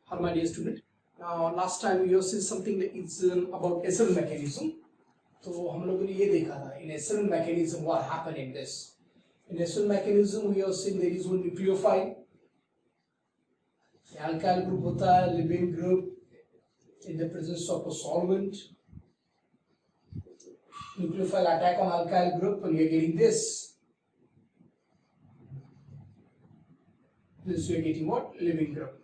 Hello my dear student. Now last time we have seen something that is about SL mechanism. तो हम लोगों ने ये देखा था in SL mechanism what happened in this. In SL mechanism we have seen there is one nucleophile. Alkyl group होता है Levene group in the presence of a solvent. Nucleophile attack on alkyl group and we are getting this. This we are getting what? Levene group.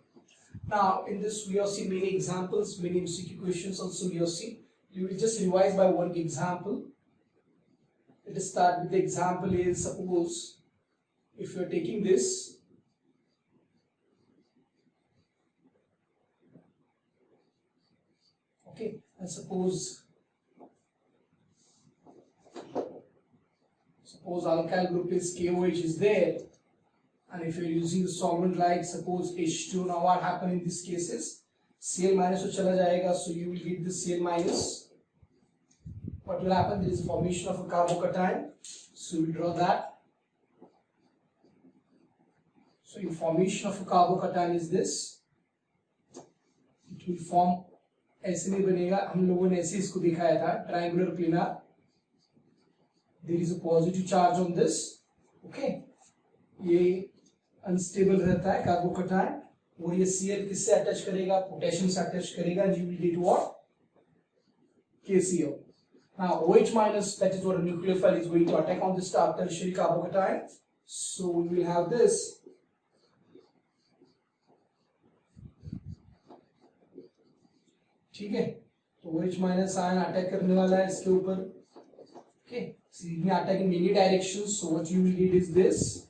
Now, in this we have seen many examples, many MCQ questions also we have seen. You will just revise by one example. Let us start with the example is, suppose if you are taking this, okay, and suppose alkyl group is KOH is there, and if you're using the solvent like suppose H2, now what happen in this case is Cl minus तो चला जाएगा, so you will get the Cl minus. What will happen? There is a formation of a carbocation, so we draw that. So in formation of a carbocation is this. It will form ऐसे नहीं बनेगा, हम लोगों ने ऐसे इसको दिखाया था triangular planar. There is a positive charge on this. Okay, ये अनस्टेबल रहता है कार्बोकटायन और ये Cl किससे अटैच करेगा? पोटेशियम से अटैच करेगा. You will get what? KCl. Now OH minus, that is what a nucleophile is going to attack on this tertiary carbocation. So we will have this. ठीक है, तो OH minus ion attack करने वाला है इसके ऊपर. Okay, so it may attack in many directions. So what you will get is this.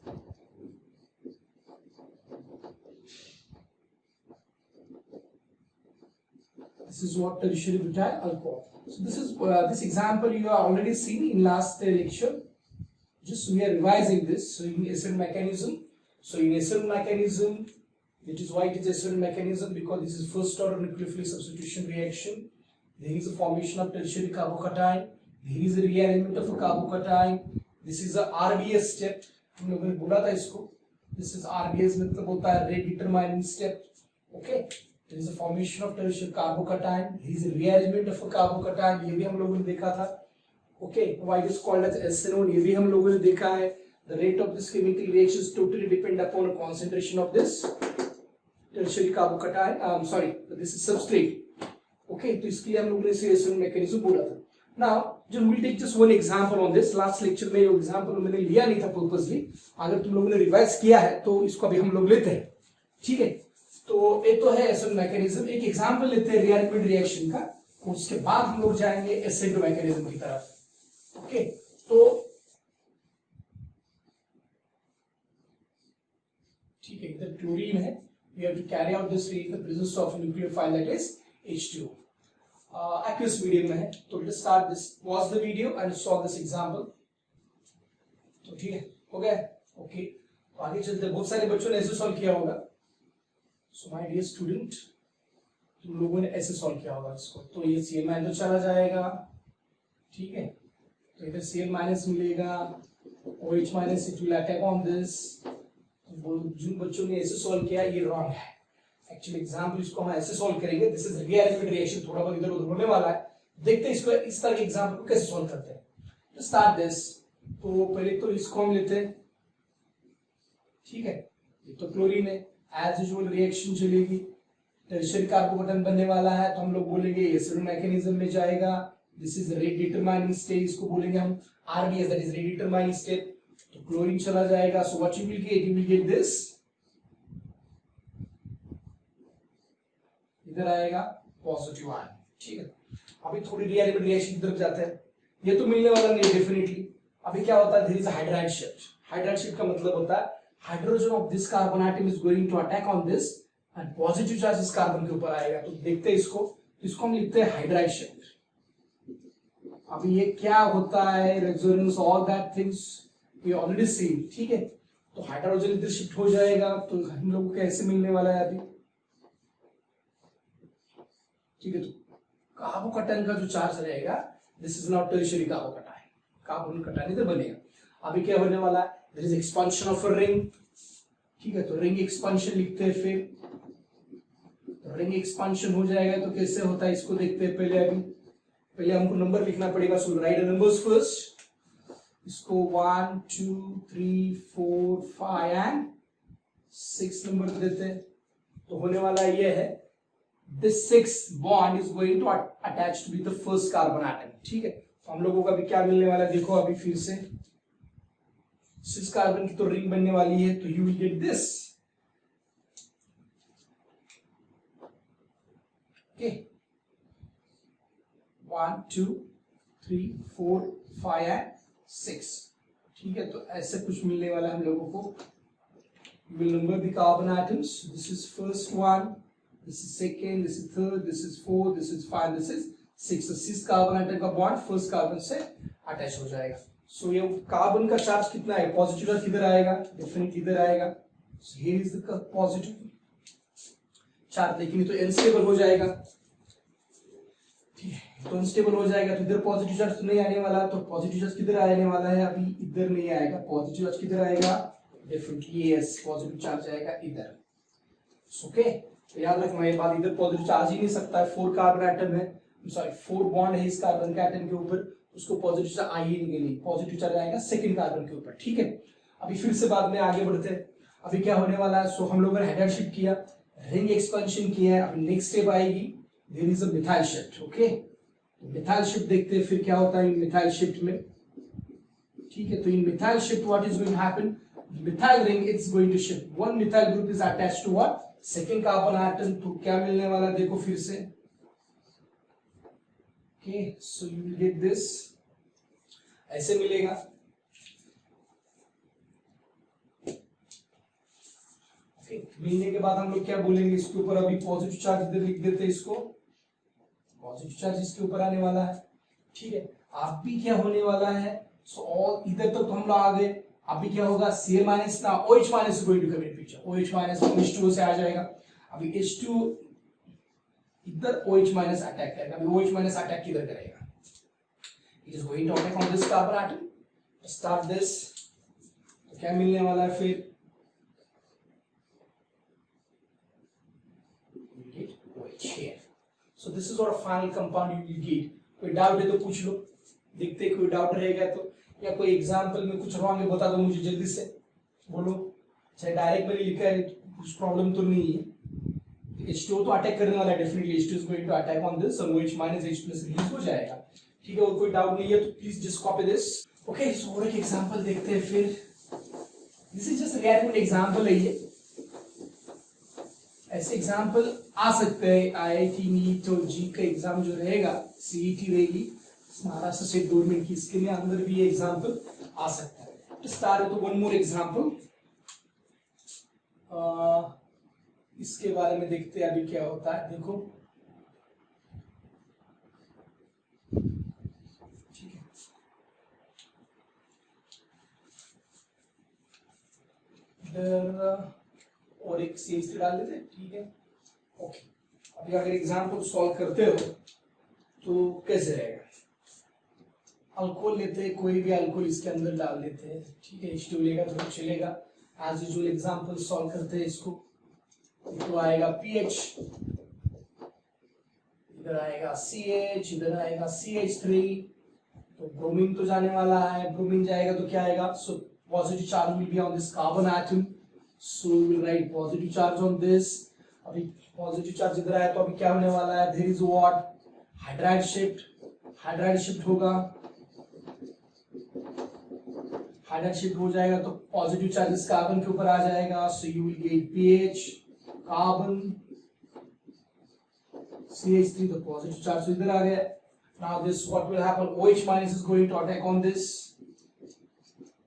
This is what tertiary butyl alcohol. So this is this example you have already seen in last lecture. Just we are revising this. So in SL mechanism. So in SL mechanism, it is why it is SL mechanism because this is first order nucleophilic substitution reaction. There is a formation of tertiary carbocation. There is a rearrangement of a carbocation. This is a RBS step. हम लोगों ने बोला था इसको. This is RBS मतलब होता है rate determining step. Okay. There is a formation of tertiary carbocation. There is a rearrangement of a carbocation. ये भी हम लोगों ने देखा था. Okay, why it is called as SNO? ये भी हम लोगों ने देखा है. The rate of this chemical reaction is totally depend upon the concentration of this tertiary carbocation. Sorry, this is substrate. Okay, तो इसके लिए हम लोगों ने इसे SNO mechanism बोला था. Now, just we'll take just one example on this. Last lecture में ये example मैंने लिया नहीं था purposely. अगर तुम लोगों ने revise किया है तो इसको अभी हम लोग लेते हैं. ठीक है. तो ये तो है SN मैकेनिज्म. एक एग्जांपल लेते हैं रिएक्टिव रिएक्शन का, उसके बाद हम लोग जाएंगे SN मैकेनिज्म की तरफ. ओके, तो ठीक है, इधर क्लोरीन है. We have to carry out this in the presence of nucleophile that is H2. Aqueous medium में है. तो let's start this. Pause the video and solve this example. तो ठीक है, हो गया. ओके, तो आगे चलते. बहुत सारे बच्चों ने ऐसे सॉल्व किया होगा. So my dear student, तुम लोगों ने ऐसे सॉल्व किया होगा इसको. तो ये Cl माइनस चला जाएगा. ठीक है, तो इधर Cl माइनस मिलेगा. OH minus it will attack on this. जिन बच्चों ने ऐसे सॉल्व किया ये रॉन्ग है. एक्चुअली एग्जाम्पल इसको हम ऐसे सॉल्व करेंगे. This is reactive reaction. थोड़ा बहुत इधर उधर होने वाला है. देखते हैं इसको इस तरह के एग्जाम्पल को कैसे सॉल्व करते हैं. तो स्टार्ट दिस. तो पहले तो इसको हम लेते हैं. ठीक है, ये तो क्लोरीन है. एज यूजुअल रिएक्शन चलेगी. टर्शियरी कार्बोकेटन बनने वाला है तो हम लोग बोलेंगे एसिड मैकेनिज्म में जाएगा. This is rate determining step. इसको बोलेंगे हम RBS, that is rate determining step. तो क्लोरीन चला जाएगा. So what you will get this. इधर आएगा पॉजिटिव आयन. ठीक है, अभी थोड़ी रिएक्टिव रिएक्शन की तरफ जाते हैं. ये तो मिलने वाला नहीं डेफिनेटली. अभी क्या होता है, there is hydride shift. Hydride shift का मतलब होता है hydrogen of this carbon atom is going to attack on this and positive charge इस कार्बन के ऊपर आएगा. तो देखते हैं इसको हम लिखते हैं हाइड्राइड शिफ्ट. अभी ये क्या होता है, resonance, all that things we already seen. ठीक है, तो हाइड्रोजन इधर शिफ्ट हो जाएगा. तो हम लोगों को कैसे मिलने वाला है अभी. ठीक है, तो कार्बोकेटन का जो चार्ज रहेगा, this is not tertiary carbocation. Carbocation इधर बनेगा. अभी क्या होने वाला है, there is expansion of a ring. ठीक है, तो रिंग एक्सपेंशन लिखते हैं. फिर रिंग एक्सपांशन हो जाएगा तो कैसे होता है इसको देखते हैं पहले हमको नंबर लिखना पड़ेगा। सो राइट द नंबर्स फर्स्ट, इसको 1 2 3 4 5 एंड 6 नंबर देते हैं। तो होने वाला ये है this 6 bond is going to attach with the first carbon atom, ठीक है। तो हम लोगों का भी क्या मिलने वाला है देखो, अभी फिर से 6 कार्बन की तो रिंग बनने वाली है, तो you will get this, okay 1 2 3 4 5 and 6, ठीक है। तो ऐसे कुछ मिलने वाला है हम लोगों को। You will number the carbon atoms. This is first one, this is second, this is third, this is fourth, this is five, this is six. So 6 carbon atom का बॉन्ड फर्स्ट कार्बन से attach हो जाएगा। सो ये carbon का charge कितना है, positive charge किधर आएगा, डेफिनेटली इधर आएगा। So here is the positive charge, लेकिन ये तो अनस्टेबल हो जाएगा, ठीक है। तो अनस्टेबल हो जाएगा तो इधर पॉजिटिव चार्ज तो नहीं आने वाला, तो पॉजिटिव चार्ज किधर आने वाला है, अभी इधर नहीं आएगा। पॉजिटिव चार्ज किधर आएगा, डेफिनेटली यस पॉजिटिव चार्ज आएगा इधर, ओके। तो याद रखना ये बात, इधर पॉजिटिव चार्ज ही नहीं सकता है, 4 कार्बन एटम है, सॉरी 4 बॉन्ड है इस कार्बन के एटम के ऊपर, उसको पॉजिटिव चार्ज आ ही नहीं, पॉजिटिव चार्ज आएगा सेकंड कार्बन के ऊपर, ठीक है। अभी फिर से बाद में आगे बढ़ते हैं। अभी क्या होने वाला है, सो हम लोगों ने हेडर शिफ्ट किया, रिंग एक्सपेंशन किया है, अभी नेक्स्ट स्टेप आएगी, there is a methyl shift, okay. Methyl shift देखते हैं फिर क्या होता है मिथाइल शिफ्ट में, ठीक है। तो in methyl shift what is going to happen, methyl ring it's going to shift, one methyl group is attached to what, second carbon atom. तो क्या मिलने वाला देखो फिर से, okay. So you will get this, ऐसे मिलेगा, ओके। मिलने के बाद हम लोग क्या बोलेंगे इसके ऊपर, अभी पॉजिटिव चार्ज इधर लिख देते हैं, इसको पॉजिटिव चार्ज इसके ऊपर आने वाला है, ठीक है। अब भी क्या होने वाला है, सो ऑल इधर तक तो हम लोग आ गए, अभी क्या होगा, Cl माइनस ना OH minus going to come in picture, OH minus H2O से आ जाएगा। अभी H2 इधर OH माइनस अटैक करेगा, अभी OH माइनस अटैक किधर करेगा, it is going to attack on this carbon atom, start this. तो क्या मिलने वाला है फिर, OH here. So this is our final compound you will get. कोई डाउट है तो पूछ लो, देखते कोई डाउट रहेगा तो, या कोई एग्जांपल में कुछ रॉन्ग है बता दो मुझे जल्दी से बोलो, चाहे डायरेक्ट मैंने लिखा है कुछ प्रॉब्लम तो नहीं है। H2O तो अटैक करने वाला है, definitely H2 is going to attack on this, so OH minus H plus release हो जाएगा, ठीक है। और कोई डाउट नहीं है तो please just copy this, okay. So और एक एग्जांपल देखते हैं फिर, this is just rare example है ये, ऐसे एग्जाम्पल आ सकते हैं IIT नीट और जी का एग्जाम जो रहेगा, CET रहेगी महाराष्ट्र स्टेट गवर्नमेंट की, इसके लिए अंदर भी ये एग्जाम्पल आ सकता है। तो स्टार्ट है तो वन मोर एग्जाम्पल, इसके बारे में देखते हैं अभी क्या होता है, देखो ठीक है। इधर और एक CH3 डाल देते हैं, ठीक है, ओके। अभी अगर एग्जाम्पल सॉल्व करते हो तो कैसे रहेगा, अल्कोहल लेते हैं, कोई भी अल्कोहल इसके अंदर डाल देते हैं, ठीक है। H2 लेगा तो चलेगा, एज यूजुअल एग्जाम्पल सॉल्व करते हैं इसको, तो आएगा PH, इधर आएगा CH, इधर आएगा CH3, तो ब्रोमीन तो जाने वाला है, ब्रोमीन जाएगा तो क्या आएगा, so positive charge will be on this carbon atom, so we will write positive charge on this। अभी पॉजिटिव चार्ज इधर आया तो अभी क्या होने वाला है, there is what, hydride shift होगा, हाइड्राइड शिफ्ट हो जाएगा तो पॉजिटिव चार्ज इस कार्बन के ऊपर आ जाएगा, so you will get PH, carbon, CH3, तो पॉजिटिव चार्ज इधर आ गया। now this what will happen, OH minus is going to attack on this,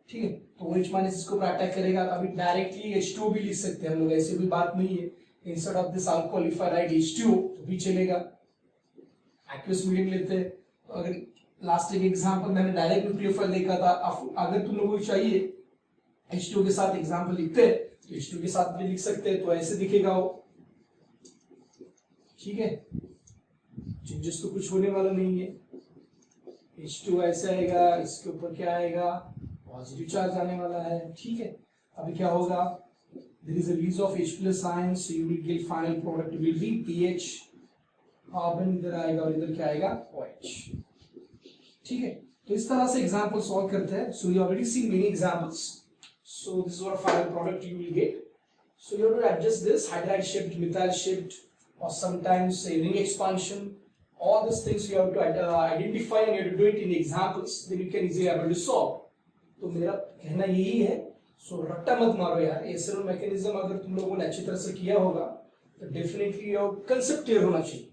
ठीक है। तो OH माइनस इसको ऊपर अटैक करेगा, तो अभी डायरेक्टली H2O भी लिख सकते हैं हम लोग, ऐसी कोई बात नहीं है, instead of this alcohol if I right H2O तो भी चलेगा, एक्वियस मीडियम लेते हैं। तो अगर लास्ट एक एग्जांपल मैंने डायरेक्ट न्यूक्लियोफाइल देखा था, अगर तुम लोगों को चाहिए H2O के साथ एग्जांपल लिखते हैं तो H2O के साथ भी लिख सकते हैं, तो ऐसे दिखेगा वो, ठीक है। चेंजेस तो कुछ होने वाला नहीं है, H2O ऐसे आएगा, इसके ऊपर क्या आएगा, पॉजिटिव चार्ज आने वाला है, ठीक है। अभी क्या होगा, there is a release of H plus ion, so you will get final product will be PH, carbon इधर आएगा और इधर क्या आएगा OH, ठीक है। तो इस तरह से एग्जाम्पल सॉल्व करते हैं। So you already seen many examples, so this is what final product you will get. So you have to adjust this hydride shift, methyl shift, or sometimes a ring expansion. All these things you have to identify and you have to do it in examples, then you can easily able to solve. तो मेरा कहना यही है, सो रट्टा मत मारो यार। SL mechanism अगर तुम लोगों ने अच्छी तरह से किया होगा तो डेफिनेटली योर कंसेप्ट क्लियर होना चाहिए।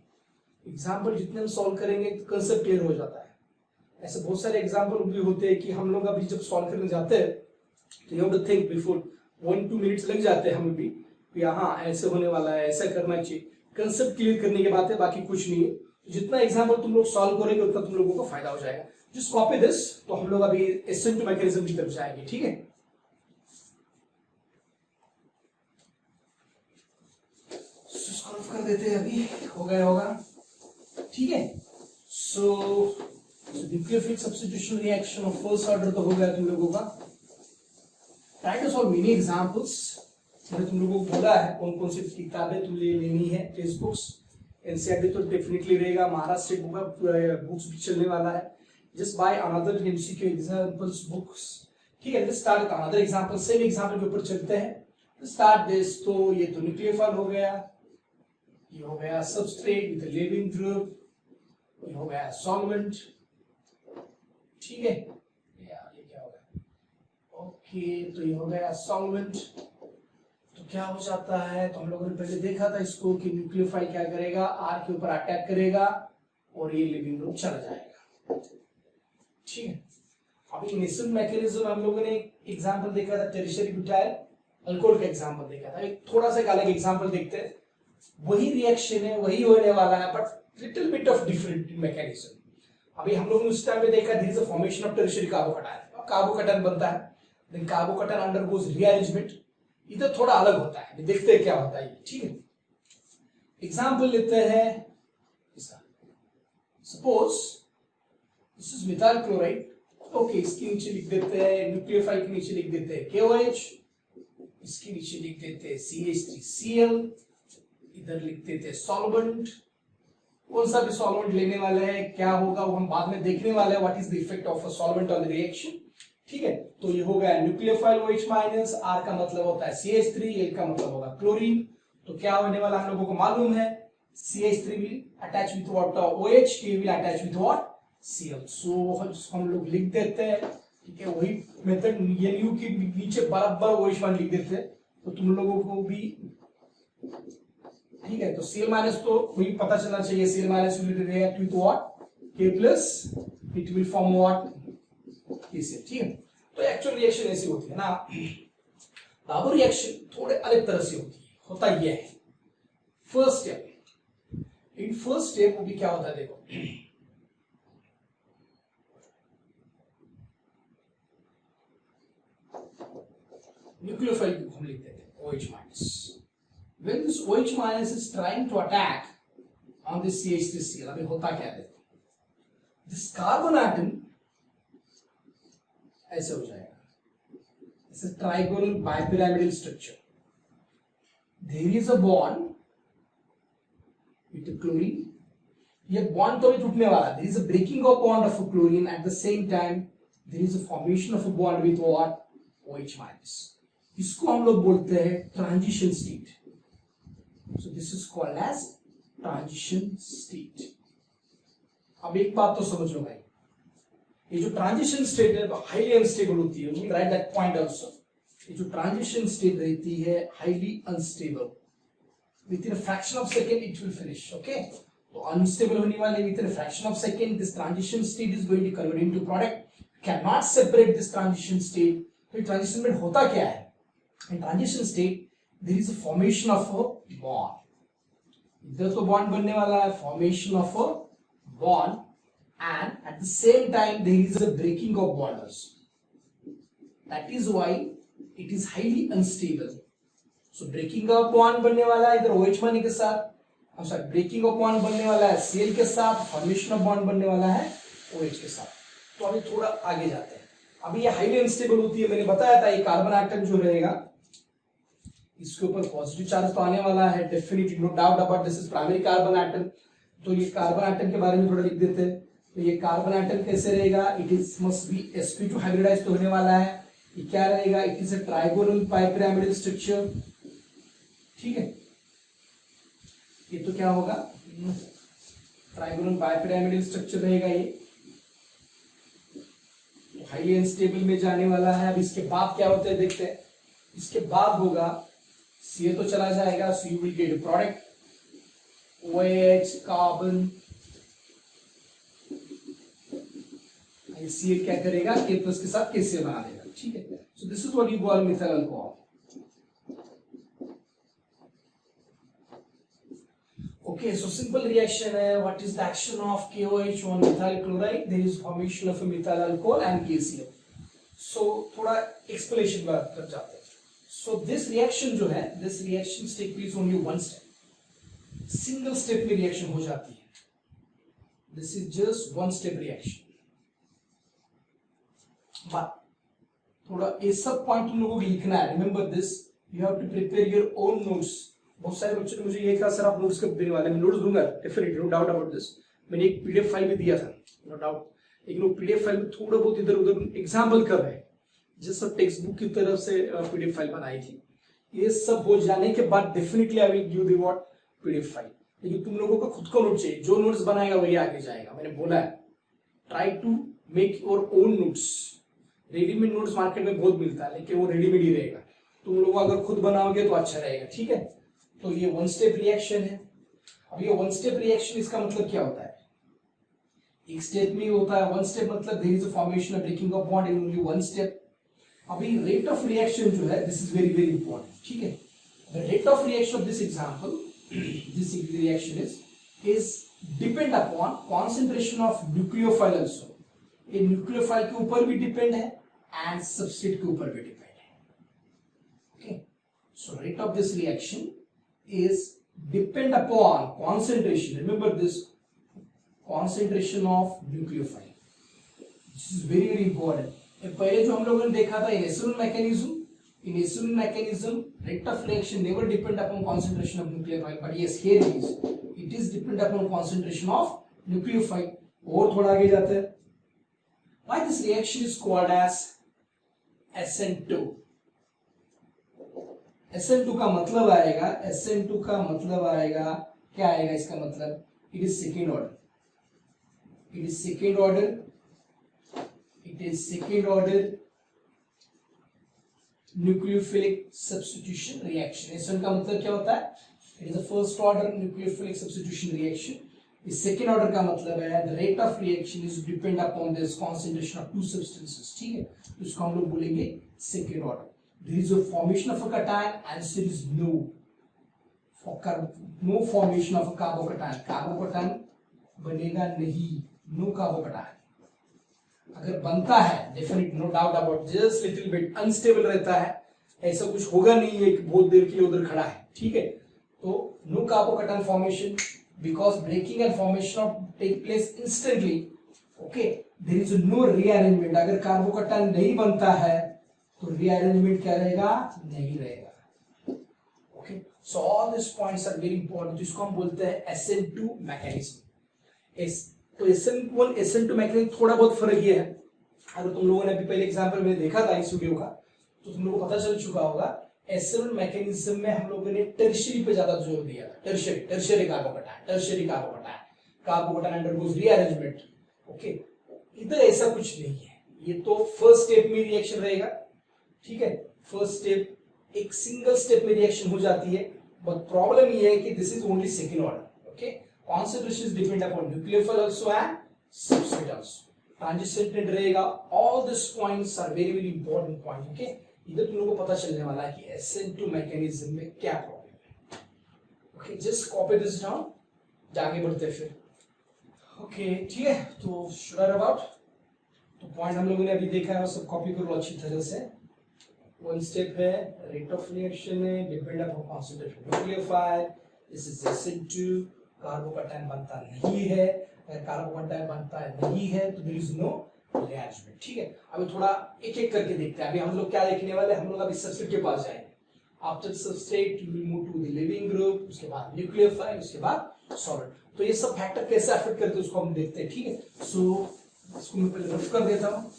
एग्जाम्पल जितने हम सॉल्व करेंगे कंसेप्ट क्लियर हो जाता है। ऐसे बहुत सारे एग्जाम्पल भी होते हैं कि हम लोग अभी जब सॉल्व करने जाते हैं तो you have to think before 1-2 minutes लग जाते हैं हमें भी, हाँ ऐसे होने वाला है, ऐसा करना चाहिए। कंसेप्ट क्लियर करने के बाद है, बाकी कुछ नहीं है। जितना एग्जाम्पल तुम लोग सॉल्व करेंगे उतना तुम लोगों को फायदा हो जाएगा। Just copy this. तो हम लोग अभी एसेंट मैकेनिज्म की तरफ जाएंगे, ठीक है। सॉल्व कर देते हैं, अभी हो गया होगा, ठीक है। So nucleophilic substitution reaction of first order तो हो गया तुम लोगों का। Try to solve many examples. मैंने तुम लोगों को बोला है कौन कौन सी किताबें तुम लेनी है, टेक्स्ट बुक्स, एनसीईआरटी तो डेफिनेटली रहेगा, महाराष्ट्र स्टेट बुक्स भी चलने वाला है। Just by another MCQ examples books, ठीक है। Let's start with another example. Same example के ऊपर चलते हैं। Start this. तो ये तो न्यूक्लियोफाइल हो गया, ये हो गया सबस्ट्रेट विद लिविंग ग्रुप, ये हो गया सॉल्वेंट, ठीक है। यार ये क्या हो गया, ओके। तो ये हो गया सॉल्वेंट। तो क्या हो जाता है, तो हम लोगों ने पहले देखा था इसको कि न्यूक्लियोफाइल क्या करेगा, आर के ऊपर अटैक करेगा और ये लिविंग ग्रुप चला जाएगा, ठीक है। अभी नेशन मैकेनिज्म हम लोगों ने एग्जांपल देखा था, टेरिशियरी ब्यूटाइल अल्कोहल का एग्जांपल देखा था। एक थोड़ा सा अलग एग्जांपल देखते हैं। वही रिएक्शन है, वही होने वाला है, but little bit of different mechanism. अभी हम लोगों ने उस टाइम पे देखा there is a formation of tertiary carbocation. Carbocation बनता है, देन कार्बोकैटायन अंडरगोज रीअरेंजमेंट। इधर थोड़ा अलग होता है, देखते हैं क्या होता है, ठीक है। एग्जाम्पल लेते हैं इसका। Suppose this is methyl chloride, okay. इसके नीचे लिख देते हैं, न्यूक्लियोफाइल के नीचे लिख देते हैं KOH, इसके नीचे लिख देते हैं CH3Cl, इधर लिख देते हैं सॉल्वेंट। कौन सा भी सॉल्वेंट लेने वाले हैं, क्या होगा वो हम बाद में देखने वाले हैं, what is the effect of a solvent on the reaction, ठीक है। तो ये हो गया न्यूक्लियोफाइल OH माइनस, R का मतलब होता है CH3, L का मतलब होगा क्लोरीन। तो क्या होने वाला हम लोगों को मालूम है, CH3 will attach with what, OH, K will attach with what, Cl। सो हम लोग लिख देते हैं, ठीक है। वही मेथड NU के नीचे बराबर OH मान लिख देते हैं, तो तुम लोगों को भी, ठीक है। तो Cl माइनस तो वही पता चलना चाहिए, Cl minus will react with what, K plus, it will form what, Kcl, ठीक है। तो एक्चुअल रिएक्शन ऐसी होती है ना। अब रिएक्शन थोड़े अलग तरह से होती है। होता यह है first step. In first step वो भी क्या होता है, देखो न्यूक्लियोफाइल को हम लिख देते हैं OH minus. When this OH minus is trying to attack on this CH3Cl, अभी होता क्या है, this carbon atom ऐसे हो जाएगा, it's a trigonal bipyramidal structure. There is a bond with the chlorine. ये bond तो भी टूटने वाला है. There is a breaking of bond of chlorine. At the same time, there is a formation of a bond with what? OH minus. इसको हम लोग बोलते हैं transition state. So this is called as transition state. अब एक बात तो समझ लो भाई, ये जो ट्रांजिशन स्टेट है हाईली अनस्टेबल होती है. We write that point also. ये जो ट्रांजिशन स्टेट रहती है highly unstable, within a fraction of second it will finish. Okay, तो अनस्टेबल होने वाले within a fraction of second this transition state is going to convert into product. Can not separate this transition state. तो transition में होता क्या है? In transition state there is a formation of a bond. इधर तो bond बनने वाला है, formation of a bond, and at the same time there is a breaking of bonds. That is why it is highly unstable. So breaking of bond बनने वाला है इधर OH मानी के साथ, I'm sorry, breaking of bond बनने वाला है Cl के साथ, formation of bond बनने वाला है OH के साथ. तो अभी थोड़ा आगे जाते हैं. अभी ये highly unstable होती है. मैंने बताया था ये कार्बन एटम जो रहेगा इसके ऊपर पॉजिटिव चार्ज तो आने वाला है definitely, no doubt about this is primary carbon atom. तो ये कार्बन एटम के बारे में थोड़ा लिख देते हैं। तो ये कार्बन एटम कैसे रहेगा, it is must be sp2 hybridise तो होने वाला है। ये क्या रहेगा, it is a trigonal bipyramidal structure, ठीक है। ये तो क्या होगा, ट्राइगोनल बाइपिरामिडल स्ट्रक्चर रहेगा ये, हाईली अनस्टेबल में जाने वाला है। अब इसके बाद क्या होता है देखते हैं। इसके बाद होगा सी तो चला जाएगा, so you will get product OH carbon, C क्या करेगा, K प्लस के साथ KCl बना देगा, ठीक है। सो this is what you call methyl alcohol. Okay, so simple reaction है, what is the action of KOH on methyl chloride? There is formation of a methyl alcohol and KCl. So थोड़ा explanation बात कर जाते हैं। So this reaction जो है, this reaction take place only one step, single step में reaction हो जाती है। This is just one step reaction। but थोड़ा ये सब पॉइंट तुम लोगों को लिखना है। Remember this, you have to prepare your own notes. बहुत सारे बच्चों ने मुझे ये कहा सर आप नोट्स कब देने वाले हैं, मैं नोट्स दूंगा definitely, no doubt about this. मैंने एक पीडीएफ फाइल भी दिया था, नो डाउट, लेकिन वो पीडीएफ फाइल में थोड़ा बहुत इधर उधर एग्जाम्पल कर रहे हैं, जिस सब टेक्स्ट बुक की तरफ से पीडीएफ फाइल बनाई थी। ये सब हो जाने के बाद definitely I will give the what PDF file. लेकिन तुम लोगों को खुद का नोट चाहिए, जो नोट्स बनाएगा वही आगे जाएगा। मैंने बोला है try to make your own notes. Readymade notes market में बहुत मिलता है, लेकिन वो रेडीमेड ही रहेगा। तुम लोग अगर खुद बनाओगे तो अच्छा रहेगा, ठीक है। तो ये वन स्टेप रिएक्शन है। अब ये वन स्टेप रिएक्शन, इसका मतलब क्या होता है, एक स्टेप में होता है। वन स्टेप मतलब there is a formation of breaking of bond in only one step. अभी रेट ऑफ रिएक्शन जो है, this is very very important, ठीक है। The rate of reaction of this example, this reaction is depend upon concentration of nucleophile also. ये nucleophile के ऊपर भी depend है एंड सबस्ट्रेट के ऊपर भी डिपेंड है, okay. So rate of this reaction is depend upon concentration, remember this, concentration of nucleophile, this is very very important। पहले जो हम लोगों ने देखा था इनेसुरल mechanism, in insulin mechanism rate of reaction never depend upon concentration of nucleophile, but yes here it is depend upon concentration of nucleophile। और थोड़ा आगे जाते हैं, why this reaction is called as SN2। SN2 का मतलब आएगा, SN2 का मतलब आएगा, क्या आएगा इसका मतलब, it is second order, it is second order, it is second order nucleophilic substitution reaction. SN का मतलब क्या होता है, it is a first order nucleophilic substitution reaction. इस सेकेंड ऑर्डर का मतलब है the rate of reaction is depend upon this concentration of to substances, ठीक है। तो इसको हम लोग बोलेंगे second order. There is a formation of a cation and there is no formation of a carbocation। Carbocation बनेगा नहीं, नो कार्बोकैटायन। अगर बनता है definite, no doubt about, just little bit unstable रहता है, ऐसा कुछ होगा नहीं है कि बहुत देर के लिए उधर खड़ा है, ठीक है। तो no carbocation formation because breaking and formation of take place instantly, okay. There is no rearrangement. अगर कार्बोकैटायन नहीं बनता है तो रीअरेंजमेंट क्या रहेगा, नहीं रहेगा, okay. So all this points are very important. इसको हम बोलते हैं SN2 मैकेनिज्म। तो SN1 SN2 मैकेनिज्म थोड़ा बहुत फर्क ये है। अगर तुम लोगों ने अभी पहले एग्जांपल में देखा था इस वीडियो का, तो तुम लोगों को पता चल चुका होगा SN1 मैकेनिज्म में हम लोगों ने टर्शियरी पे ज्यादा जोर दिया था। Tertiary carbocation undergoes rearrangement, okay. इधर ऐसा कुछ नहीं है, ये तो फर्स्ट स्टेप में रिएक्शन रहेगा, ठीक है। फर्स्ट स्टेप एक सिंगल स्टेप में रिएक्शन हो जाती है, बट प्रॉब्लम ये है कि this is only second order, okay. Concentration depend upon nucleophile also and substrate also. Transition रहेगा। All this points are very very important point, okay. इधर तुम लोगों को पता चलने वाला है कि SN2 मैकेनिज्म में क्या प्रॉब्लम है, okay. Just copy this down, आगे बढ़ते फिर, ओके, ठीक है। तो श्योर अबाउट, तो पॉइंट हम लोगों ने अभी देखा है वो सब कॉपी करो अच्छी तरह से। वन स्टेप है, रेट ऑफ रिएक्शन है, depend upon concentration nucleophile, this is SN2। Carbocation बनता नहीं है, अगर कार्बोकैटायन बनता नहीं है तो देयर इज नो रिएरेंजमेंट, ठीक है। अभी थोड़ा एक एक करके देखते हैं। अभी हम लोग क्या देखने वाले, हम लोग अभी सबस्ट्रेट के पास जाएंगे। After substrate you will move to the leaving group, उसके बाद न्यूक्लियोफाइल, उसके बाद सॉलिड। तो ये सब फैक्टर कैसे अफेक्ट करते हैं उसको हम देखते हैं, ठीक है। सो इसको मैं पहले रफ कर देता हूं।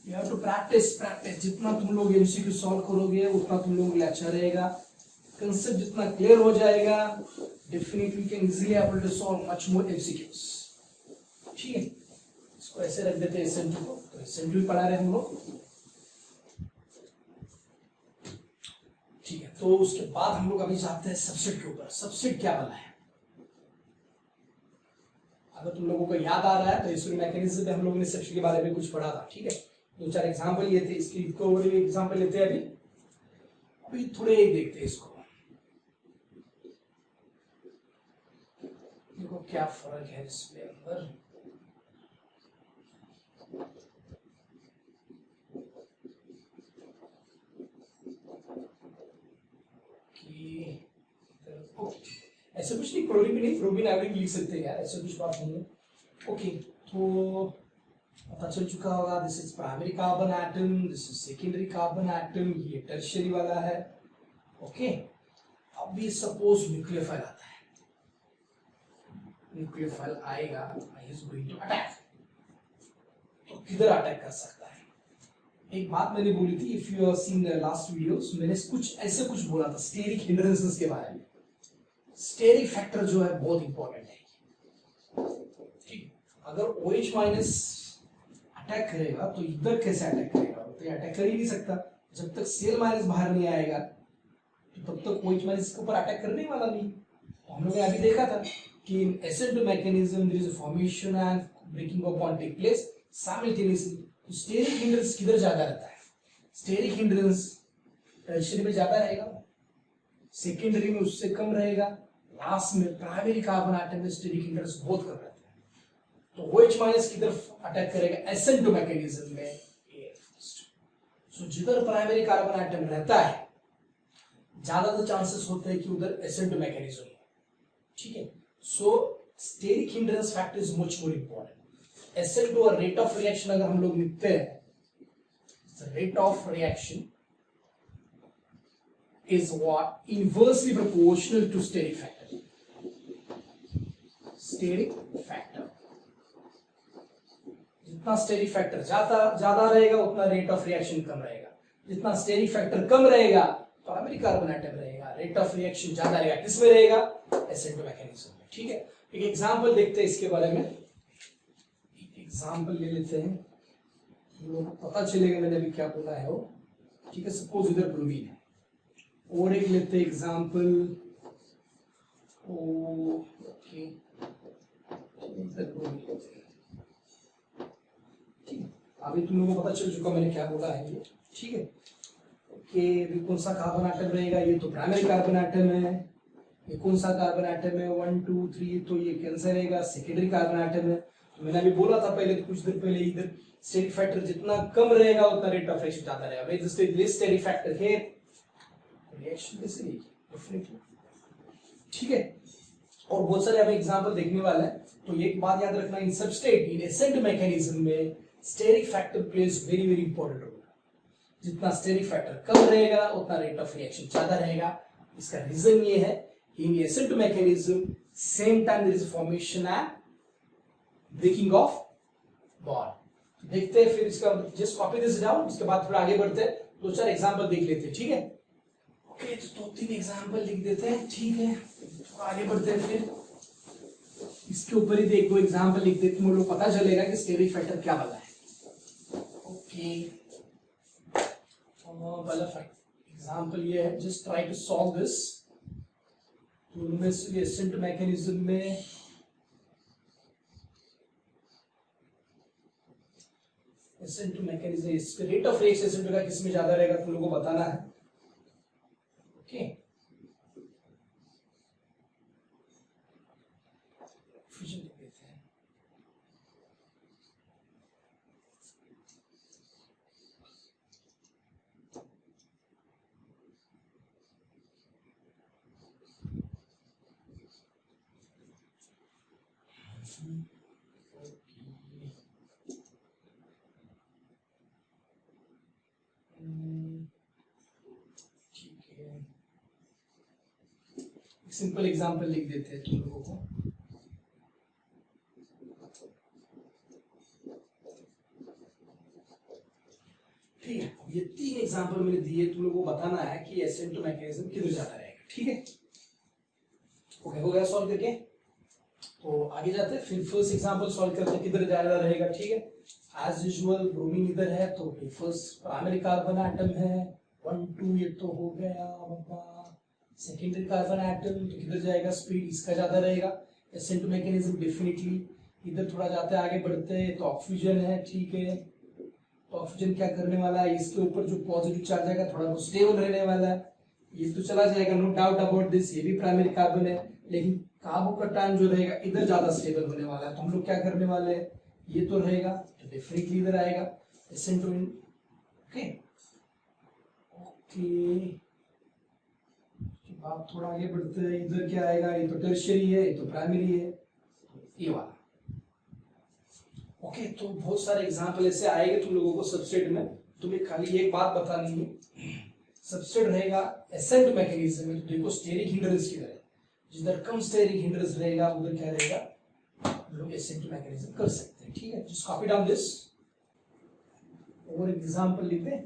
यू हैव टू प्रैक्टिस, जितना तुम लोग एमसीक्यू सॉल्व करोगे उतना तुम लोगों के लिए अच्छा रहेगा। कंसेप्ट जितना क्लियर हो जाएगा, definitely can easily able to solve much more MCQs, ठीक है। इसको ऐसे रख देते हैं SN2 को, तो SN2 पढ़ा रहे हम लोग, ठीक है। तो उसके बाद हम लोग अभी जाते हैं सबसेट के ऊपर। सबसेट क्या बना है, अगर तुम लोगों को याद आ रहा है तो इस मैकेनिज्म में हम लोगों ने सबसेट के बारे में कुछ पढ़ा था, ठीक है। दो चार एग्जांपल ये थे, इसकी एग्जांपल लेते हैं अभी थोड़े देखते हैं इसको। देखो क्या फर्क है इसमें अंदर, ऐसा कुछ नहीं, क्लोरीन भी नहीं, फ्रोमीन आयोडीन लिख सकते हैं यार, ऐसा कुछ बात नहीं है। ओके, तो पता चल चुका होगा, this is primary carbon atom, this is secondary carbon atom, ये टर्शियरी वाला है, ओके। अब भी सपोज न्यूक्लियोफाइल आता है, न्यूक्लियोफाइल आएगा, इज गोइंग टू अटैक, तो किधर अटैक कर सकता है। एक बात मैंने बोली थी, if you have seen the last videos, मैंने कुछ ऐसे कुछ बोला था स्टेरिक हिंड्रेंसेस के बारे में। स्टेरिक फैक्टर जो है बहुत इंपॉर्टेंट है, ठीक। अगर OH माइनस अटैक करेगा तो इधर कैसे अटैक करेगा, तो ये अटैक कर ही नहीं सकता। जब तक Cl माइनस बाहर नहीं आएगा तो तब तक OH माइनस के ऊपर अटैक करने वाला नहीं। तो हम लोगों ने अभी देखा था कि in SN2 mechanism there is a formation and breaking of bond take place simultaneously. तो स्टेरिक हिंड्रेंस किधर ज्यादा रहता है, स्टेरिक हिंड्रेंस टर्शियरी में ज्यादा रहेगा, सेकेंडरी में उससे कम रहेगा, लास्ट में प्राइमरी कार्बन एटम में स्टेरिक हिंड्रेंस बहुत कम रहता है। तो OH माइनस की तरफ अटैक करेगा SN2 मैकेनिज्म में एयर फर्स्ट। सो जिधर प्राइमरी कार्बन एटम रहता है ज्यादा चांसेस होते हैं कि उधर SN2 मैकेनिज्म है, ठीक है। So steric hindrance factor is much more important. SN2 और रेट ऑफ रिएक्शन अगर हम लोग लिखते हैं, rate of reaction is what inversely proportional to steric factor. Steric factor, जितना स्टेरिक फैक्टर ज्यादा रहेगा उतना रेट ऑफ रिएक्शन कम रहेगा, जितना स्टेरिक फैक्टर कम रहेगा प्राइमरी कार्बन एटम रहेगा, रेट ऑफ रिएक्शन ज्यादा रहेगा, किसमें रहेगा, SN2 मैकेनिज्म में, ठीक है। एक एग्जांपल देखते हैं इसके बारे में, एक एग्जांपल ले लेते हैं, लोग पता चलेगा मैंने अभी क्या बोला है वो, ठीक है। सपोज इधर ब्रोमीन है, और एक लेते हैं एग्जांपल, ओके, अभी तुम लोगों को पता चल चुका मैंने क्या बोला है ये, ठीक है। ओके, कौन सा कार्बन एटम रहेगा, ये तो प्राइमरी कार्बन एटम है, ये कौन सा कार्बन एटम है 1 2 3, तो ये कैंसर रहेगा, सेकेंडरी कार्बन एटम है। तो मैंने अभी बोला था पहले, कुछ देर पहले, इधर स्टेरिक फैक्टर जितना कम रहेगा उतना रेट ऑफ रिएक्शन ज्यादा रहेगा। Where is the steric factor here, reaction कैसे होगी, डेफिनेटली, ठीक है। और बहुत सारे अभी एग्जांपल देखने वाला है, तो एक बात याद रखना, in substrate in SN2 mechanism में steric factor plays very very important role. जितना स्टेरिक फैक्टर कम रहेगा उतना रेट ऑफ रिएक्शन ज्यादा रहेगा। इसका रीजन ये है कि in SN2 mechanism same time there is formation and breaking of bond. देखते हैं फिर इसका, जस्ट कॉपी दिस डाउन, इसके बाद थोड़ा आगे बढ़ते हैं, दो चार एग्जांपल देख लेते हैं, ठीक है। ओके, तो 2-3 एग्जांपल लिख देते हैं, ठीक है। तो आगे बढ़ते हैं, फिर इसके ऊपर ही एक दो एग्जांपल लिख देते हैं, मुझे पता चलेगा कि स्टेरिक फैक्टर क्या वाला है। ओके, पहला एग्जांपल ये है, just try to solve this. तो उनमें से SN2 मैकेनिज्म में SN2 मैकेनिज्म, इसका रेट ऑफ रिएक्शन SN2 का किसमें ज्यादा रहेगा तुम लोगों को बताना है, ओके। फ्यूजन लिख देते हैं, सिंपल एग्जांपल लिख देते हैं तुम लोगों को। ठीक है, ये 3 एग्जांपल मैंने दिए, तुम लोगों को बताना है कि SN2 मैकेनिज्म किधर जाता रहेगा। ठीक है, ओके, हो गया सॉल्व करके। तो आगे जाते हैं, फिर फर्स्ट एग्जांपल सॉल्व करते हैं किधर जा रहा रहेगा। ठीक है, एज यूजुअल ब्रोमीन इधर है, तो फर्स्ट प्राइमरी कार्बन एटम है 1 2, ये तो हो गया बाबा। सेकेंडरी कार्बन एटम तो किधर जाएगा, स्पीड इसका ज्यादा रहेगा। SN2 मैकेनिज्म डेफिनेटली इधर थोड़ा जाते हैं, आगे बढ़ते हैं, तो ऑक्सीजन है। ठीक है, तो ऑक्सीजन क्या करने वाला है, इसके ऊपर जो पॉजिटिव चार्ज आएगा थोड़ा बहुत स्टेबल रहने वाला है, ये तो चला जाएगा, नो डाउट अबाउट दिस। ये भी प्राइमरी कार्बन है, लेकिन कार्बोकैटायन जो रहेगा इधर ज्यादा स्टेबल होने वाला है। तो हम लोग क्या करने वाले हैं, ये तो रहेगा तो डेफिनेटली इधर आएगा SN2। ओके ओके, आप थोड़ा आगे बढ़ते हैं, इधर क्या आएगा, ये तो टर्शियरी है, ये तो प्राइमरी है, ये वाला। ओके, तो बहुत सारे एग्जांपल ऐसे आएंगे तुम लोगों को सबस्ट्रेट में। तुम्हें खाली एक बात बतानी है, सबस्ट्रेट रहेगा SN2 मैकेनिज्म में, तो देखो स्टेरिक हिंड्रेंस किधर है, जिधर कम स्टेरिक हिंड्रेंस रहेगा उधर क्या रहेगा, हम लोग SN2 मैकेनिज्म कर सकते हैं। ठीक है, जस्ट कॉपी डाउन दिस। और एक एग्जांपल लेते हैं,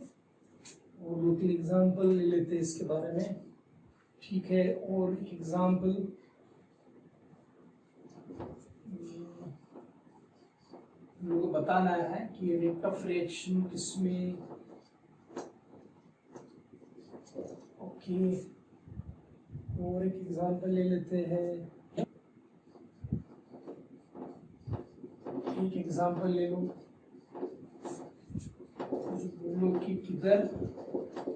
और 2-3 एग्जांपल ले लेते हैं इसके बारे में। ठीक है, और एक एग्जांपल लोगों को बताना है कि रेट ऑफ रिएक्शन किसमें। ओके, और एक एग्जांपल ले लेते हैं, एक एग्जांपल ले लो जो बोलो कि किधर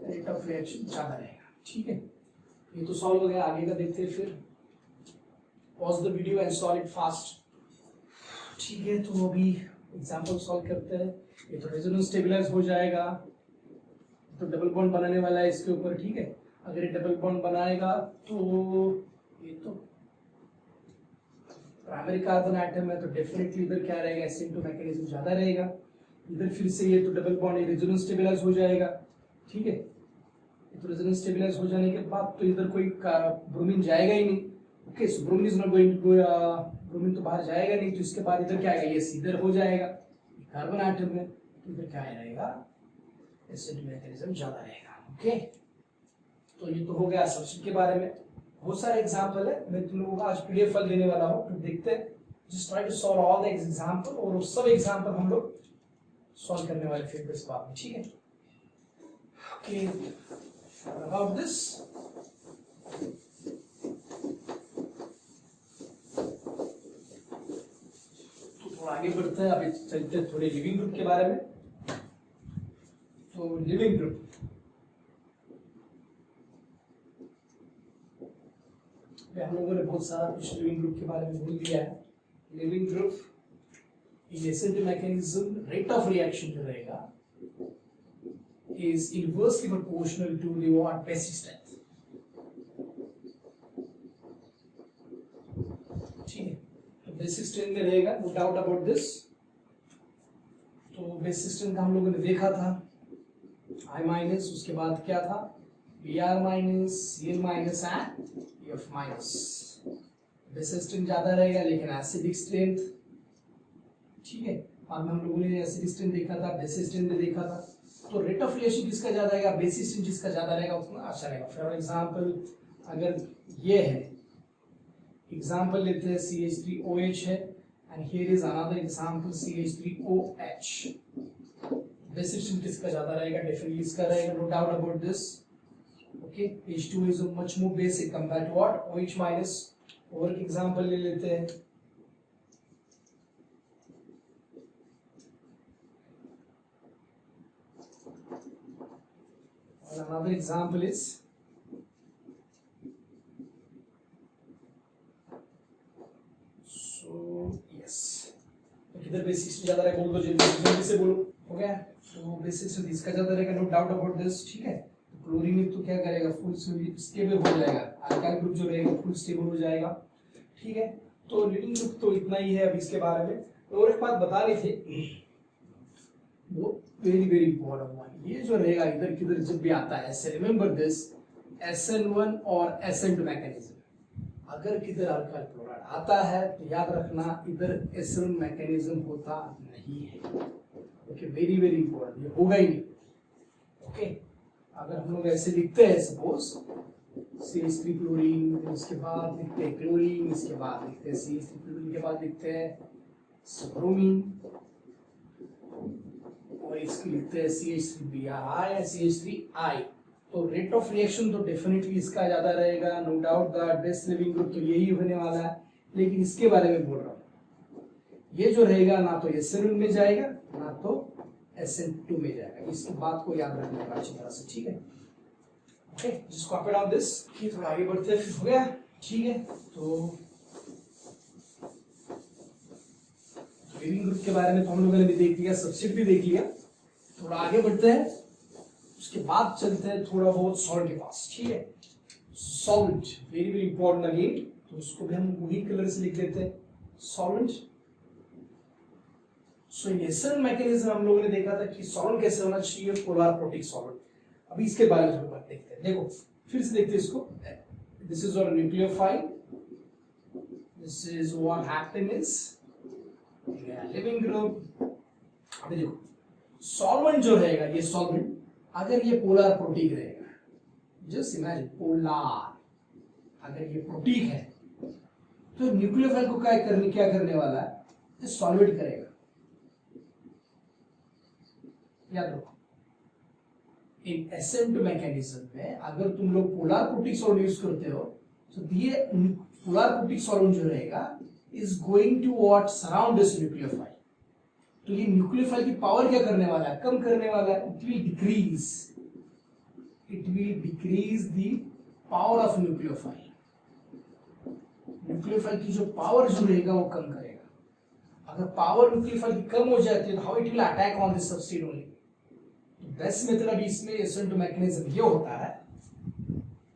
रेट ऑफ रिएक्शन ज्यादा रहेगा। ठीक है, ये तो सॉल्व हो गया, आगे का देखते हैं फिर। Pause the video and solve it fast. ठीक है, तो अभी एग्जांपल सॉल्व करते हैं। ये तो रेजोनेंस स्टेबलाइज हो जाएगा, तो डबल बॉन्ड बनाने वाला है इसके ऊपर। ठीक है, अगर ये डबल बॉन्ड बनाएगा तो ये तो प्राइमरी कार्बन एटम है, तो डेफिनेटली इधर क्या रहेगा, SN2 मैकेनिज्म ज्यादा रहेगा। इधर फिर से ये तो डबल बॉन्ड, ये रेजोनेंस स्टेबलाइज हो जाएगा। ठीक है, तो रेजोनेंस स्टेबलाइज हो जाने के बाद तो इधर कोई ब्रोमीन जाएगा ही नहीं। Okay, so bromine is not going to, bromine तो बाहर जाएगा नहीं, तो इसके बाद इधर क्या आएगा, ये इधर हो जाएगा कार्बन एटम में, तो इधर क्या रहेगा, SN2 मैकेनिज्म ज्यादा रहेगा। ओके, तो ये तो हो गया सबस्ट्रेट के बारे में। बहुत सारे एग्जांपल है, मैं तुम लोगों को आज PDF फाइल देने वाला हूँ, तो देखते हैं। Just try to solve all the example, और वो सब एग्जांपल हम लोग सॉल्व करने वाले फिर इस बात में। ठीक है, ओके, अबाउट दिस आगे बढ़ते हैं। अभी चलते हैं थोड़े लिविंग ग्रुप के बारे में। तो लिविंग ग्रुप, हम लोगों ने बहुत सारा कुछ लिविंग ग्रुप के बारे में बोल दिया है। Leaving group in SN2 mechanism, rate of reaction जो रहेगा is inversely proportional to the what, basic strength. ठीक है, बेसिक स्ट्रेंथ में रहेगा, नो डाउट अबाउट दिस। तो बेसिक स्ट्रेंथ का हम लोगों ने देखा था I माइनस, उसके बाद क्या था Br minus, Cl minus and F minus. Basic strength ज्यादा रहेगा, लेकिन एसिडिक स्ट्रेंथ, ठीक है, बाद में हम लोगों ने एसिडिक स्ट्रेंथ देखा था, बेसिक स्ट्रेंथ भी देखा था। तो रेट ऑफ रिएक्शन किसका ज्यादा रहेगा, बेसिक स्ट्रेंथ जिसका ज्यादा रहेगा उतना अच्छा रहेगा। फॉर एग्जांपल अगर ये है, एग्जांपल लेते हैं CH3OH है, and here is another example CH3OH। Basic strength किसका ज्यादा रहेगा, डेफिनेटली इसका रहेगा, no doubt about this. Okay, H2 is much more basic compare to what, OH minus. और एक एग्जांपल ले लेते हैं, और another example is किधर बेसिक स्ट्रेंथ ज्यादा रहेगा, बोल दो जल्दी से बोलो। हो गया, तो बेसिक स्ट्रेंथ इसका ज्यादा रहेगा, नो डाउट अबाउट दिस। ठीक है, क्लोरीन तो क्या करेगा, फुल स्टेबल हो जाएगा, अल्काइल ग्रुप जो रहेगा फुल स्टेबल हो जाएगा। ठीक है, तो लिविंग ग्रुप तो इतना ही है अभी इसके बारे में। और एक बात बता रहे थे, वो वेरी वेरी इंपॉर्टेंट वन, ये जो रहेगा इधर किधर जब भी आता है, रिमेंबर दिस, SN1 और SN2 मैकेनिज्म। अगर किधर अल्काइल क्लोराइड आता है तो याद रखना इधर SN मैकेनिज्म होता नहीं है। ओके, वेरी वेरी इंपॉर्टेंट, ये होगा ही नहीं। ओके, अगर हम लोग ऐसे लिखते हैं सपोज CH3 क्लोरीन, उसके बाद लिखते हैं क्लोरीन, इसके बाद लिखते हैं CH3 क्लोरीन, के बाद लिखते हैं ब्रोमीन, और इसकी लिखते हैं CH3Br या CH3I, तो रेट ऑफ रिएक्शन तो डेफिनेटली इसका ज्यादा रहेगा, no doubt the best leaving group तो यही होने वाला है। लेकिन इसके बारे में बोल रहा हूँ, ये जो रहेगा ना तो SN1 में जाएगा ना तो SN2 में जाएगा। इस बात को याद रखना है अच्छी तरह से, ठीक है। Okay, just copy down this. ये थोड़ा आगे बढ़ते हैं, हो गया, ठीक है। तो लिविंग ग्रुप के बारे में तो हम लोगों ने भी देख लिया, सब्स्टिट्यूट भी देख लिया। थोड़ा आगे बढ़ते हैं, उसके बाद चलते हैं थोड़ा बहुत सॉल्ट के पास, ठीक है। Solvent very very important again, तो उसको भी हम वही कलर से लिख देते हैं, सॉल्वेंट। सो इन SN मैकेनिज्म हम लोगों ने देखा था कि सॉल्वेंट कैसे होना चाहिए, पोलर प्रोटिक सॉल्वेंट। अभी इसके बारे में थोड़ा देखते हैं, देखो फिर से देखते हैं इसको। This is our nucleophile, this is what happens leaving group. अभी देखो सॉल्वेंट जो रहेगा, ये सॉल्वेंट अगर ये पोलर प्रोटिक रहेगा, जस्ट इमेजिन पोलर, अगर ये प्रोटिक है तो न्यूक्लियोफाइल को क्या करने वाला है, ये सॉल्वेट करेगा। याद रखो, इन SN2 मैकेनिज्म में अगर तुम लोग पोलर प्रोटिक सॉल्वेंट यूज करते हो तो ये पोलर प्रोटिक सॉल्वेंट जो रहेगा is going to what surround this nucleophile. तो ये न्यूक्लियोफाइल की पावर क्या करने वाला है, कम करने वाला है। It will decrease the power of nucleophile. Nucleophile की जो पावर जो रहेगा वो कम करेगा। अगर पावर न्यूक्लियोफाइल की कम हो जाती है तो how it will attack on this substrate only. Best method अभी इसमें SN2 मैकेनिज्म ये होता है,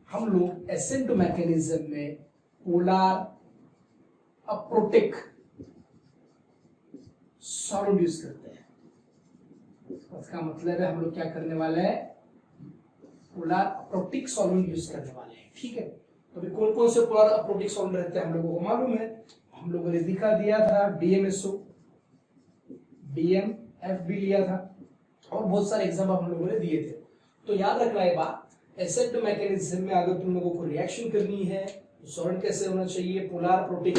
हम लोग SN2 मैकेनिज्म में पोलर अप्रोटिक सॉल्वेंट यूज करते हैं। इसका मतलब है हम लोग क्या करने वाले हैं, पोलर अप्रोटिक सॉल्वेंट यूज करने वाले हैं, ठीक है। तो अभी कौन कौन से पोलर अप्रोटिक सॉल्वेंट रहते हैं हम लोगों को मालूम है, हम लोगों ने दिखा दिया था DMSO, DMF भी लिया था, और बहुत सारे एग्जाम्पल हम लोगों ने दिए थे। तो याद रखना ये बात, SN2 मैकेनिज्म में अगर तुम लोगों को रिएक्शन करनी है तो सॉल्वेंट कैसे होना चाहिए, polar protic,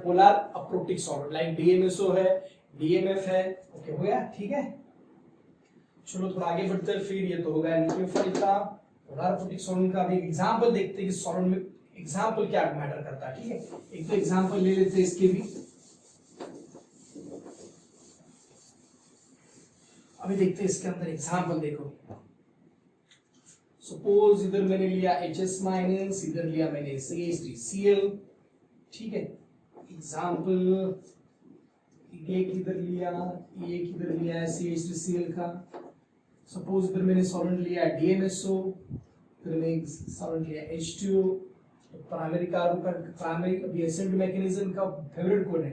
polar aprotic solvent, like DMSO है, DMF है। ओके, हो गया, ठीक है। चलो थोड़ा आगे बढ़ते हैं, फिर ये तो हो गया न्यूक्लियोफाइल का, पोलर प्रोटिक सॉल्वेंट का। अभी एग्जांपल देखते हैं कि सॉल्वेंट में एग्जांपल क्या मैटर करता है, ठीक है। एक तो एग्जांपल ले लेते हैं इसके भी। अभी देखते हैं इसके अंदर एग्जांपल, देखो सपोज इधर मैंने लिया HS माइनस, इधर लिया मैंने CH3Cl, ठीक है। एग्जांपल एक इधर लिया, एक इधर लिया है CH3Cl का। सपोज इधर मैंने सॉल्वेंट लिया DMSO, फिर मैंने सॉल्वेंट लिया H2O। तो प्राइमरी कार्बन का प्राइमरी SN2 मैकेनिज्म का फेवरेट कौन है,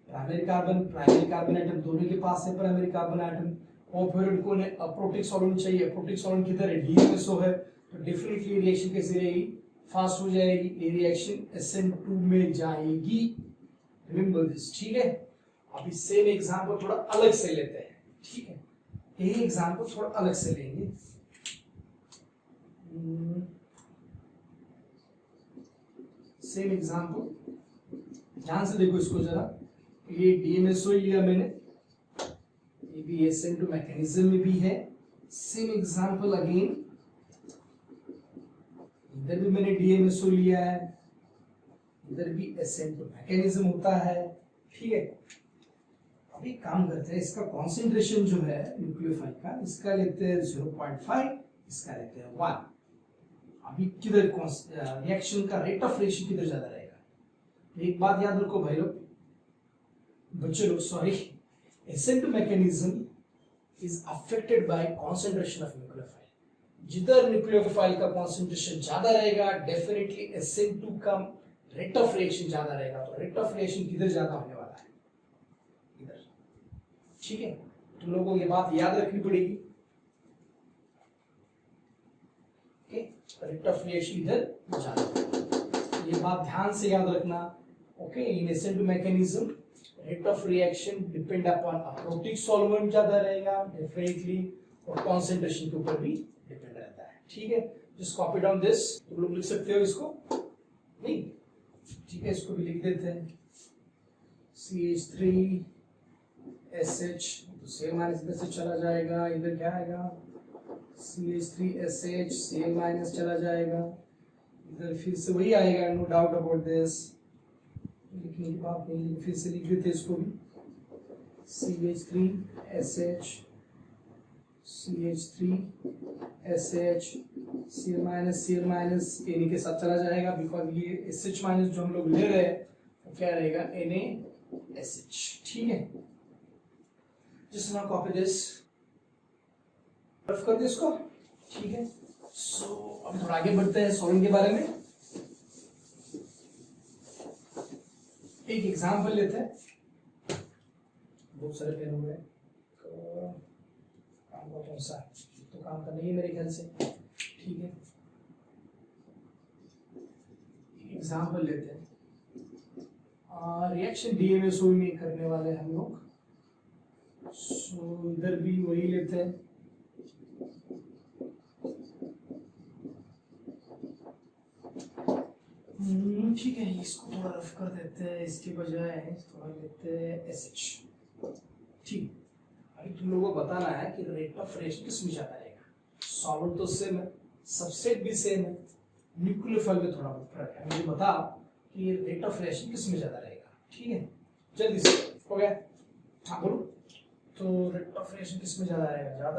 प्राइमरी कार्बन एटम दोनों के पास है प्राइमरी कार्बन एटम। और फेवरेट कौन है, अप्रोटिक सॉल्वेंट चाहिए। अप्रोटिक सॉल्वेंट किधर है, DMSO है। तो डेफिनेटली रिएक्शन कैसी रहेगी, फास्ट हो जाएगी, ये रिएक्शन SN2 में जाएगी, रिमेंबर दिस, ठीक है। अभी सेम एग्जांपल थोड़ा अलग से लेते हैं, ठीक है। यही एग्जांपल थोड़ा अलग से लेंगे। सेम एग्जांपल, ध्यान से देखो इसको जरा। ये DMSO लिया मैंने, ये भी SN2 मैकेनिज्म में भी है। सेम एग्जांपल अगेन, इधर भी मैंने DMSO लिया है, इधर भी SN2 मैकेनिज्म होता है, ठीक है। अभी काम करते हैं, इसका कॉन्सेंट्रेशन जो है न्यूक्लियोफाइल का, इसका लेते हैं 0.5, इसका लेते हैं 1। अभी किधर रिएक्शन का रेट ऑफ रिएक्शन किधर ज्यादा रहेगा। एक बात याद रखो भाई लोग, बच्चे लोग, sorry, SN2 mechanism is affected by concentration of nucleophile. जिधर न्यूक्लियोफाइल का कॉन्सेंट्रेशन ज्यादा रहेगा, डेफिनेटली SN2 का रेट ऑफ रिएक्शन ज्यादा रहेगा। तो रेट ऑफ रिएक्शन किधर ज्यादा होने वाला है, इधर, ठीक है। तुम लोगों को ये बात याद रखनी पड़ेगी, ओके। रेट ऑफ रिएक्शन इधर ज्यादा। ये बात ध्यान से याद रखना। Okay, in SN2 mechanism rate of reaction depend upon aprotic solvent ज्यादा रहेगा डेफिनेटली, और कॉन्सेंट्रेशन के ऊपर भी डिपेंड रहता है। ठीक है, जस्ट कॉपी डाउन दिस। तुम लोग लिख सकते हो इसको? नहीं, ठीक है, इसको भी लिख देते हैं। CH3SH तो Cl माइनस इधर से चला जाएगा, इधर क्या आएगा CH3SH, Cl माइनस चला जाएगा, इधर फिर से वही आएगा, नो डाउट अबाउट दिस। लिखने की बात नहीं, फिर से लिख देते इसको भी, CH3SH, CH3SH, Cl minus Na के साथ चला जाएगा, बिकॉज ये SH माइनस जो हम लोग ले रहे हैं वो क्या रहेगा NaSH। ठीक है, just now copy this, rough कर दे इसको। ठीक है, सो अब थोड़ा आगे बढ़ते हैं सॉल्वेंट के बारे में। एक एग्जांपल लेते हैं, बहुत सारे पेन हुए काम कौन सा तो काम का नहीं है मेरे ख्याल से। ठीक है, एग्जांपल लेते हैं, रिएक्शन DMSO में करने वाले हम लोग। सो इधर भी वही लेते हैं, ठीक है, इसको थोड़ा रफ कर देते हैं, इसके बजाय थोड़ा लेते हैं SH। ठीक, अभी तुम लोगों को बताना है कि रेट ऑफ रिएक्शन किस में ज्यादा रहेगा। सॉल्वेंट तो सेम है, सबस्ट्रेट भी सेम है, न्यूक्लियोफाइल में थोड़ा बहुत फर्क है। मुझे बताओ कि रेट ऑफ रिएक्शन किस में ज्यादा रहेगा। ठीक है, जल्दी से हो गया, हाँ बोलो। तो रेट ऑफ रिएक्शन किस में ज्यादा रहेगा?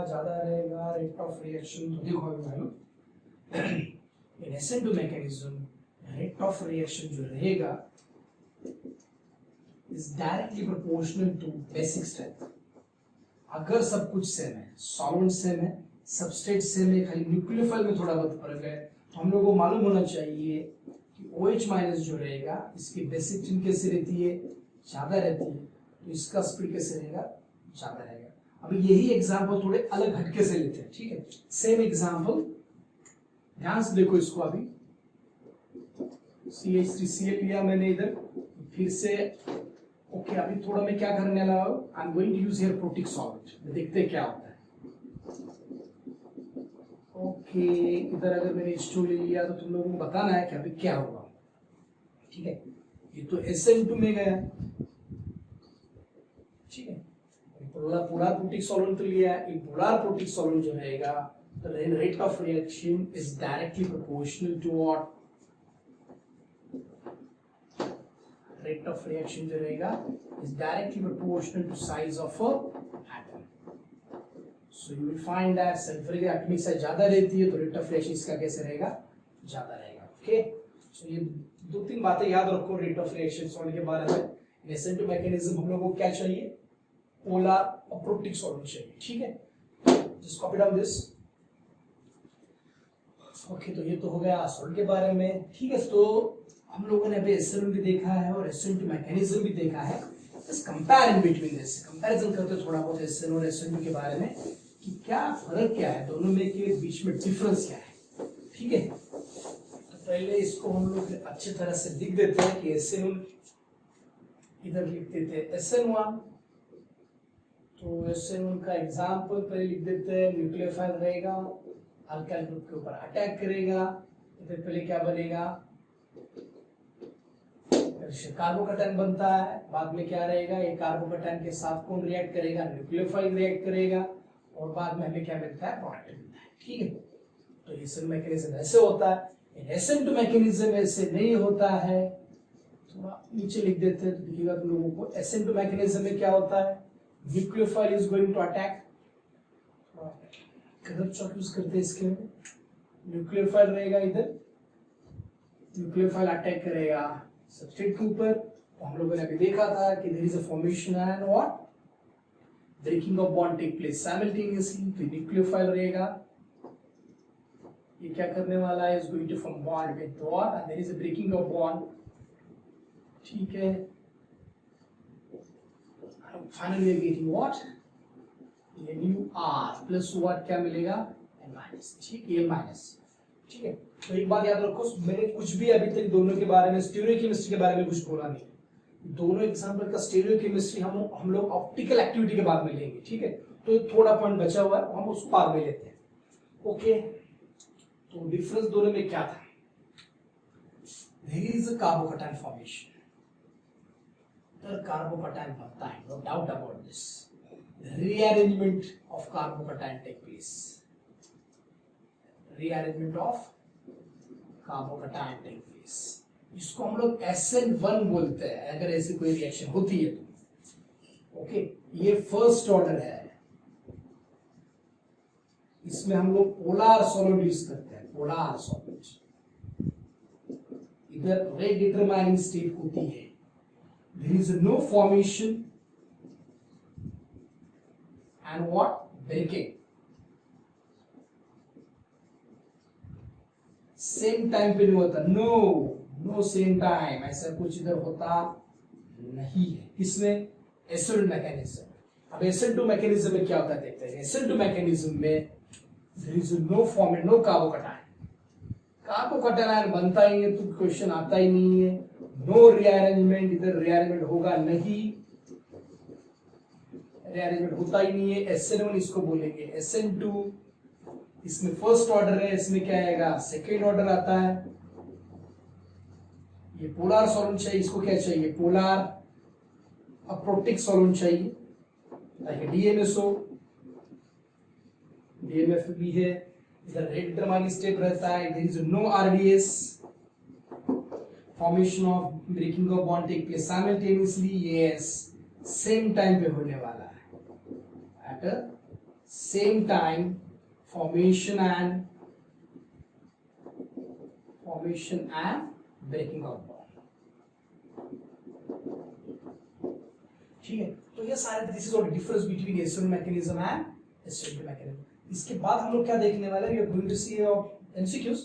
ज्यादा रहेगा रेट ऑफ रिएक्शन। तो देखो अभी in SN2 mechanism rate of reaction जो रहेगा is directly proportional to basic strength. अगर सब कुछ सेम है, सॉल्वेंट सेम है, सबस्ट्रेट सेम है, खाली न्यूक्लियोफाइल में थोड़ा बहुत फर्क है, तो हम लोगों को मालूम होना चाहिए कि OH माइनस जो रहेगा इसकी बेसिक स्ट्रेंथ कैसे रहती है? ज्यादा रहती है, तो इसका स्पीड कैसे रहेगा? ज्यादा रहेगा। अभी यही एग्जांपल थोड़े अलग हटके से लेते हैं। ठीक है, सेम एग्जांपल, ध्यान से देखो इसको। अभी CH3Cl लिया मैंने इधर, फिर से ओके। अभी थोड़ा मैं क्या करने वाला हूं, I am going to use here protic solvent, देखते हैं क्या होता है। ओके, इधर अगर मैंने H2 ले लिया तो तुम लोगों को बताना है कि अभी क्या होगा। ठीक है, ये तो SN2 में गया। ठीक है, पोलर प्रोटिक सॉल्वेंट तो लिया है, पोलर प्रोटिक सॉल्वेंट जो रहेगा the rate of reaction is directly proportional to what? Rate of reaction जो रहेगा is directly proportional to size of a atom. So you will find that sulphuric atomic size ज्यादा रहती है तो rate of reaction इसका कैसे रहेगा? ज्यादा रहेगा। ओके, सो ये दो तीन बातें याद रखो रेट ऑफ रिएक्शन सॉल्वेंट के बारे में। SN2 मैकेनिज्म हम लोगों को क्या चाहिए? पोलर और प्रोटिक सॉल्वेंट चाहिए। ठीक है, just copy down this. Okay, तो ये तो हो गया सॉल्वेंट के बारे में। ठीक है, तो हम लोगों ने अभी SN1 भी देखा है और SN2 मैकेनिज्म भी देखा है। Just compare in between this, comparison करते थोड़ा बहुत SN1 और SN2 के बारे में कि क्या फर्क क्या है दोनों में के बीच में डिफरेंस क्या है। ठीक है, तो पहले इसको हम लोग अच्छी तरह से लिख देते हैं कि SN1 इधर लिख देते हैं SN1। तो SN1 का एग्जाम्पल पहले लिख देते हैं, न्यूक्लियोफाइल रहेगा, अल्काइल ग्रुप के ऊपर अटैक करेगा, इधर पहले क्या बनेगा? कार्बोकैटायन बनता है, बाद में क्या रहेगा? ये कार्बोकैटायन के साथ कौन रिएक्ट करेगा? न्यूक्लियोफाइल रिएक्ट करेगा, और बाद में हमें क्या मिलता है? प्रोडक्ट मिलता है। ठीक है, तो SN मैकेनिज्म ऐसे होता है। SN2 मैकेनिज्म ऐसे नहीं होता है। थोड़ा नीचे लिख देते हैं तो दिखेगा तुम लोगों को। SN2 मैकेनिज्म में क्या होता है? Nucleophile is going to attack, colour chalk use करते हैं इसके में। न्यूक्लियोफाइल रहेगा इधर, न्यूक्लियोफाइल अटैक करेगा सबस्ट्रेट के ऊपर। तो हम लोगों ने अभी देखा था कि there is a formation and what breaking of bond take place simultaneously. तो न्यूक्लियोफाइल रहेगा, ये क्या करने वाला है? Is going to form bond with what, and there is a breaking of bond. ठीक है, finally we are getting what? NuR plus what क्या मिलेगा? N minus. ठीक, L माइनस। ठीक है। तो एक बात याद रखो, मैंने कुछ भी अभी तक दोनों के बारे में, स्टीरियोकेमिस्ट्री के बारे में कुछ बोला नहीं। दोनों एग्जांपल का स्टीरियोकेमिस्ट्री हम लोग ऑप्टिकल एक्टिविटी के बाद में लेंगे, ठीक है। तो थोड़ा पॉइंट बचा हुआ है, हम उसको बाद में लेते हैं। ओके, तो डिफरेंस दोनों में क्या था? There is a carbocation formation, carbocation बनता है, no doubt about this. Rearrangement of carbocation take place, rearrangement of carbocation take place. इसको हम लोग SN1 बोलते हैं अगर ऐसी कोई रिएक्शन होती है तो। ओके, ये फर्स्ट ऑर्डर है, इसमें हम लोग पोलर सॉल्वेंट यूज करते हैं, पोलर सॉल्वेंट। इधर रेट डिटरमाइनिंग स्टेट होती है, there is no formation and what, breaking. Same time पे नहीं होता, नो सेम टाइम, ऐसा कुछ इधर होता नहीं है। किसमें? SN2 mechanism. अब SN2 मैकेनिज्म में क्या होता है देखते हैं। SN2 मैकेनिज्म में there is no form, no carbocation. Carbocation बनता ही है तो क्वेश्चन आता ही नहीं है। नो रीअरेंजमेंट, इधर रीअरेंजमेंट होगा नहीं, रीअरेंजमेंट होता ही नहीं है। SN1 इसको बोलेंगे, SN2 इसमें फर्स्ट ऑर्डर है, इसमें क्या आएगा? सेकेंड ऑर्डर आता है। ये पोलर सॉल्वेंट चाहिए, इसको क्या चाहिए? पोलर अप्रोटिक सॉल्वेंट चाहिए, ताकि DMSO, DMF भी है। इधर रेट डिटरमाइनिंग स्टेप रहता है, there is no RDS, formation of breaking of bond take place simultaneously, yes, same time पे होने वाला है। At a same time formation and breaking of bond, ठीक है। तो ये सारे this is what difference between SN mechanism and SN2 mechanism. इसके बाद हम लोग क्या देखने वाले हैं? We are going to see MCQs।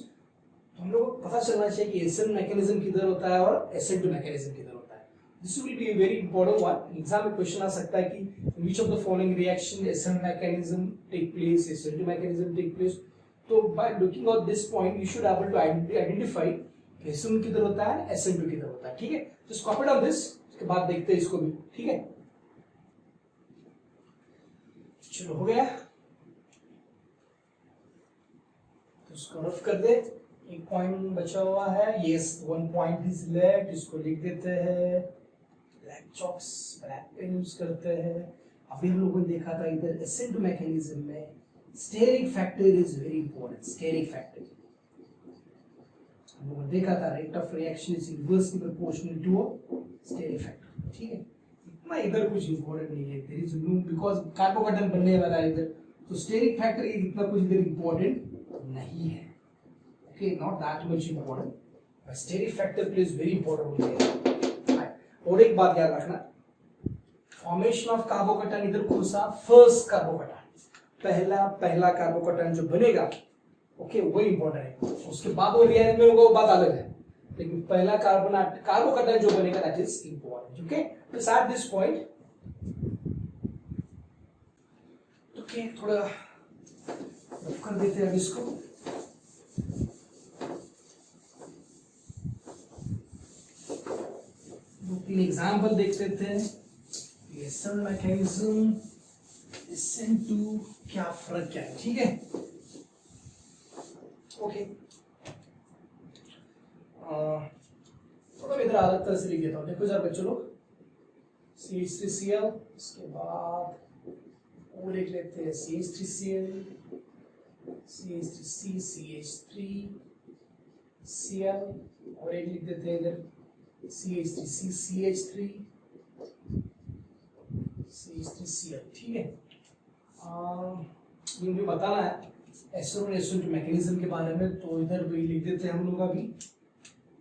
तो हम लोग को पता चलना चाहिए कि SN मैकेनिज्म किधर होता है और SN2 मैकेनिज्म किधर होता है। This will be a very important one. Exam में क्वेश्चन आ सकता है कि which of the following reaction SN mechanism take place, SN2 mechanism take place. तो by looking at this point, you should able to identify SN किधर होता है, SN2 किधर होता है, ठीक है। Just copy down this, उसके बाद देखते हैं इसको भी, ठीक है। चलो हो गया, तो इसको रफ कर दे। एक पॉइंट बचा हुआ है, yes, one point is left, इसको लिख देते हैं। Black chalks, black pen use करते हैं। अभी हम लोगों ने देखा था इधर SN2 मैकेनिज्म में steric factor is very important. Steric factor हम लोगों ने देखा था, rate of reaction is inversely proportional to steric factor, ठीक है। इतना इधर कुछ इंपॉर्टेंट नहीं है, there is no, because carbocation बनने वाला है इधर, तो स्टेरिक फैक्टर इतना कुछ इधर इंपॉर्टेंट नहीं है। Okay, not that much important, but steric factor plays very important role. और एक बात याद रखना, फॉर्मेशन ऑफ कार्बोकैटायन इधर कौन सा? फर्स्ट कार्बोकैटायन, पहला कार्बोकैटायन जो बनेगा, ओके, वो इंपॉर्टेंट है। उसके बाद वो रीअरेंजमेंट होगा, वो बात अलग है, लेकिन पहला कार्बोकैटायन जो बनेगा दैट इज इंपॉर्टेंट। ओके, तो एट दिस पॉइंट ओके, थोड़ा रफ कर देते हैं अब इसको। तीन एग्जाम्पल देख लेते हैं। SN मैकेनिज्म, SN2 क्या फर्क क्या है, ठीक है। ओके, थोड़ा इधर आदत तरह से लिख देता हूँ। देखो जरा बच्चों लोग, CH3Cl, इसके बाद वो लिख लेते हैं CH3Cl, CH3C, CH3Cl, और एक लिख देते हैं इधर CH3C, CH3, CH3Cl, ठीक है। मुझे बताना है SN और SN2 मैकेनिज्म के बारे में, तो इधर भी लिख देते हैं हम लोग। अभी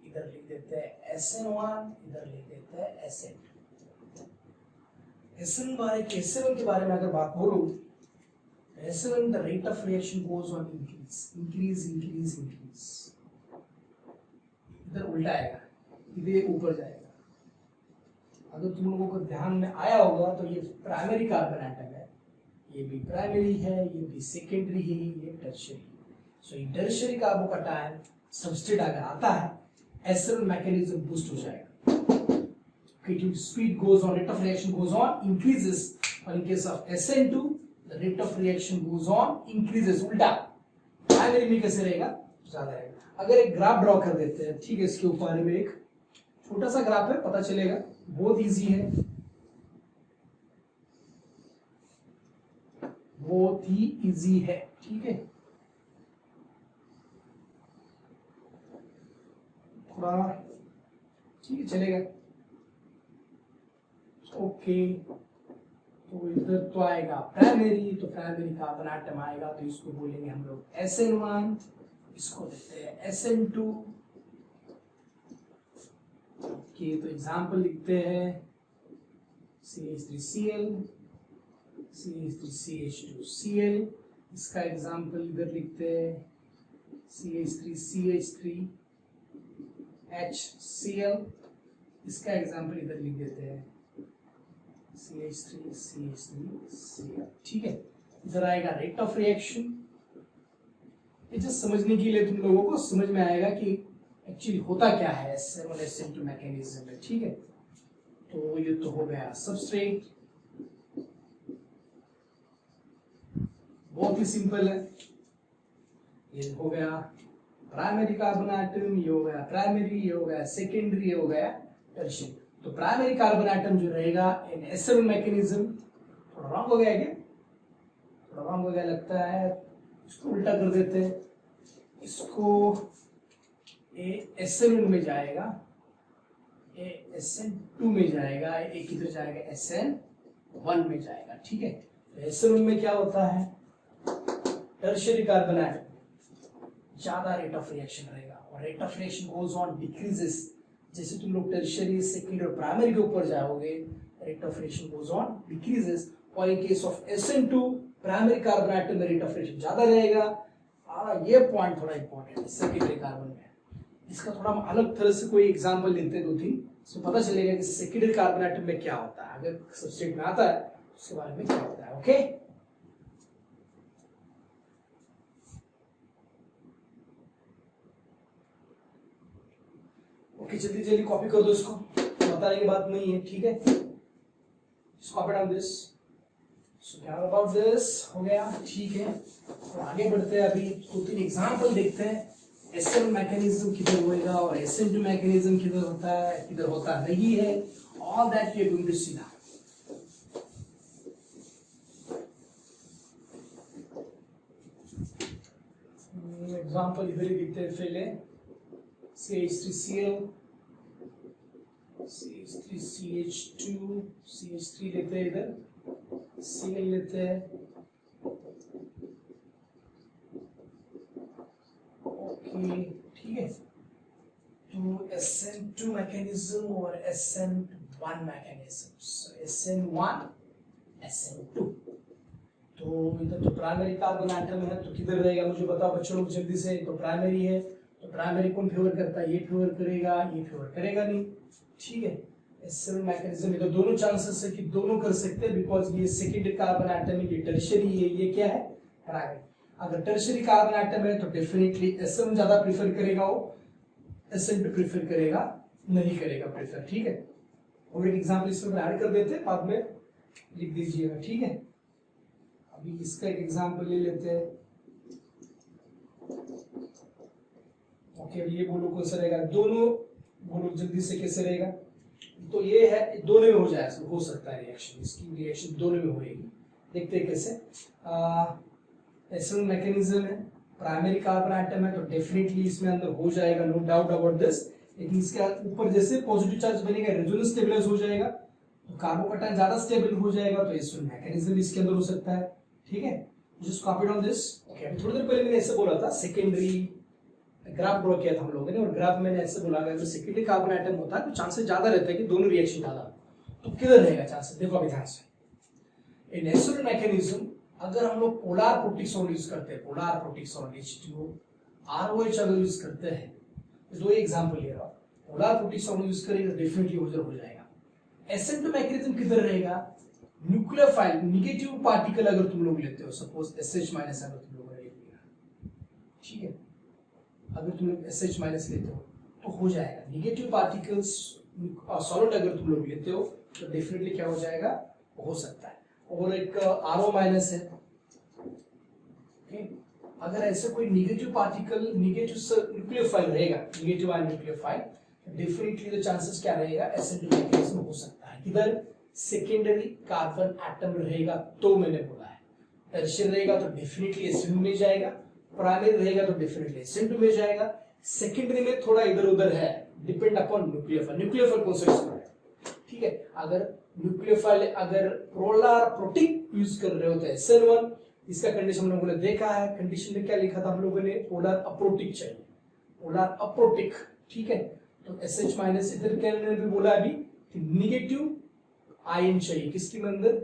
इधर लिख देते हैं SN1, इधर लिख देते हैं SN2। SN1 के बारे में अगर बात बोलूं, SN1 the rate of reaction goes on increase, इधर उल्टा आएगा, इधर ऊपर जाएगा। अगर तुम लोगों को ध्यान में आया होगा तो ये प्राइमरी कार्बन एटम है, ये भी प्राइमरी है, ये भी सेकेंडरी है, ये टर्शियरी। सो इन टर्शियरी कार्बोकैटायन सबस्ट्रेट अगर आता है, SN1 मैकेनिज्म बूस्ट हो जाएगा. Speed goes on, rate of reaction goes on, increases. Or in case of SN2, the rate of reaction goes on, increases. उल्टा प्राइमरी में कैसे रहेगा? ज्यादा रहेगा. अगर एक ग्राफ ड्रॉ कर देते हैं, ठीक है, इसके ऊपर में एक छोटा सा ग्राफ है, पता चलेगा, बहुत इजी है, बहुत ही इजी है. ठीक है, थोड़ा ठीक है चलेगा. ओके, तो इधर तो आएगा प्राइमरी, तो प्राइमरी कार्बन एटम आएगा, तो इसको बोलेंगे हम लोग SN1, इसको देते हैं SN2. ओके, तो एग्जांपल लिखते हैं CH3Cl, CH3CH2Cl. इसका एग्जांपल इधर लिखते हैं CH3CH3HCl. इसका एग्जांपल इधर लिख देते हैं CH3CH3Cl. ठीक है, इधर आएगा रेट ऑफ रिएक्शन. ये जस्ट समझने के लिए तुम लोगों को समझ में आएगा कि एक्चुअली होता क्या है SN1 SN2 मैकेनिज्म में. ठीक है, तो ये तो हो गया सबस्ट्रेट, बहुत ही सिंपल है. ये हो गया प्राइमरी कार्बन एटम, ये हो गया प्राइमरी, ये हो गया सेकेंडरी, ये हो गया टर्शियरी. तो प्राइमरी कार्बन एटम जो रहेगा इन SN1 मैकेनिज्म, थोड़ा रॉन्ग हो गया क्या? थोड़ा रॉन्ग हो गया लगता है, इसको उल्टा कर देते हैं. इसको SN1 में जाएगा, SN2 में जाएगा, एक इधर जाएगा SN1 में जाएगा. ठीक है, तो SN1 में क्या होता है, टर्शियरी कार्बन एटम ज्यादा रेट ऑफ रिएक्शन रहेगा, और rate of reaction goes on decreases. जैसे तुम लोग टर्शियरी, सेकेंडरी और प्राइमरी के ऊपर जाओगे, rate of reaction goes on decreases. और in case of SN2, primary carbon atom में रेट ऑफ रिएक्शन ज्यादा रहेगा. ये पॉइंट थोड़ा इंपॉर्टेंट है सेकेंडरी कार्बन में. इसका थोड़ा हम अलग तरह से कोई एग्जांपल लेते हैं, 2-3, तो पता चलेगा कि सेकेंडरी कार्बन एटम में क्या होता है. अगर सबस्ट्रेट में आता है उसके बारे में क्या होता है. ओके, ओके, जल्दी जल्दी कॉपी कर दो इसको, बताने की बात नहीं है. ठीक है, कॉपी डाउन दिस. सो क्या अबाउट दिस हो गया. ठीक है, तो आगे बढ़ते हैं. अभी 2-3 एग्जांपल देखते हैं. SN1 मैकेनिज्म किधर होएगा और SN2 मैकेनिज्म किधर होता है, किधर होता नहीं है. All that we are going to see now. Example इधर ही देखते हैं पहले. CH3Cl, CH3CH2, CH3 लेते हैं, इधर Cl लेते हैं. ओके, ठीक है, तो SN2 मैकेनिज्म और SN1 मैकेनिज्म. SN1 SN2. तो इधर तो प्राइमरी कार्बन एटम है, तो किधर रहेगा मुझे बताओ बच्चों लोग जल्दी से. तो प्राइमरी है, तो प्राइमरी कौन फेवर करता है, ये फेवर करेगा, ये फेवर करेगा नहीं. ठीक है, SN1 मैकेनिज्म में तो दोनों चांसेस है कि दोनों कर सकते हैं, बिकॉज ये सेकेंडरी कार्बन एटम है, ये टर्शियरी है, ये क्या है, प्राइमरी. अगर टर्शियरी कार्बन एटम है तो डेफिनेटली SN1 ज्यादा प्रीफर करेगा, वो SN2 प्रीफर करेगा नहीं करेगा प्रीफर. ठीक है, और एक एग्जांपल इसमें ऐड कर देते हैं, बाद में लिख दीजिएगा. ठीक है, अभी इसका एक एग्जांपल ले लेते हैं. ओके, ये बोलो कौन सा रहेगा, दोनों बोलो जल्दी से कैसे रहेगा. तो ये है, दोनों में हो जाए, हो सकता है रिएक्शन, इसकी रिएक्शन दोनों में होएगी. देखते हैं कैसे. SN1 मैकेनिज्म है, प्राइमरी कार्बन एटम है, तो डेफिनेटली इसमें अंदर हो जाएगा, नो डाउट अबाउट दिस. लेकिन इसके ऊपर जैसे पॉजिटिव चार्ज बनेगा, रेजोनेंस स्टेबलाइज हो जाएगा, तो कार्बोकैटायन ज्यादा स्टेबल हो जाएगा, तो SN1 मैकेनिज्म इसके अंदर हो सकता है. ठीक है, just copy down this. Okay, अभी थोड़ी देर पहले मैंने ऐसे बोला था, सेकेंडरी ग्राफ ड्रॉ किया था हम लोगों ने, और ग्राफ मैंने ऐसे बोला अगर सेकेंडरी कार्बन एटम होता है तो चांसेस ज्यादा रहता है कि दोनों रिएक्शन ज्यादा. तो किधर रहेगा चांसेस, देखो अभी ध्यान से. इन SN1 मैकेनिज्म अगर हम लोग पोलर प्रोटिक्सोन यूज करते हैं, पोलर प्रोटिक्सोन H2O, ROH अगर यूज करते हैं, तो दो एग्जांपल ले रहा हूं. पोलर प्रोटिक्सोन यूज करेंगे तो डेफिनेटली हो जाएगा. SN2 मैकेनिज्म किधर रहेगा, न्यूक्लियोफाइल नेगेटिव पार्टिकल अगर तुम लोग लेते हो, सपोज SH- अगर तुम लोग ले लिया, ठीक है, अगर तुम लोग SH माइनस लेते हो तो हो जाएगा निगेटिव पार्टिकल्स सॉलिड अगर तुम लोग लेते हो तो डेफिनेटली क्या हो जाएगा, हो सकता है। और एक RO माइनस है, अगर ऐसे कोई निगेटिव पार्टिकल निगेटिव न्यूक्लियोफाइल रहेगा, negative ion nucleophile, definitely the chances क्या रहेगा, SN2 मैकेनिज्म हो सकता है। इधर सेकेंडरी कार्बन एटम रहेगा तो मैंने बोला है, टर्शियरी रहेगा तो डेफिनेटली SN2 में जाएगा, प्राइमरी रहेगा तो डेफिनेटली SN2 में जाएगा, सेकेंडरी में थोड़ा इधर उधर है, डिपेंड अपॉन न्यूक्लियोफाइल। न्यूक्लियोफाइल कौन सा यूज कर रहे हैं, ठीक है, अगर न्यूक्लियोफाइल अगर पोलर प्रोटिक यूज कर रहे हो तो SN1, इसका कंडीशन हम लोगों ने देखा है, कंडीशन में क्या लिखा था हम लोगों ने, पोलर अप्रोटिक चाहिए, पोलर अप्रोटिक, ठीक है। तो SH माइनस इधर क्या भी बोला अभी, निगेटिव आयन चाहिए किसके अंदर,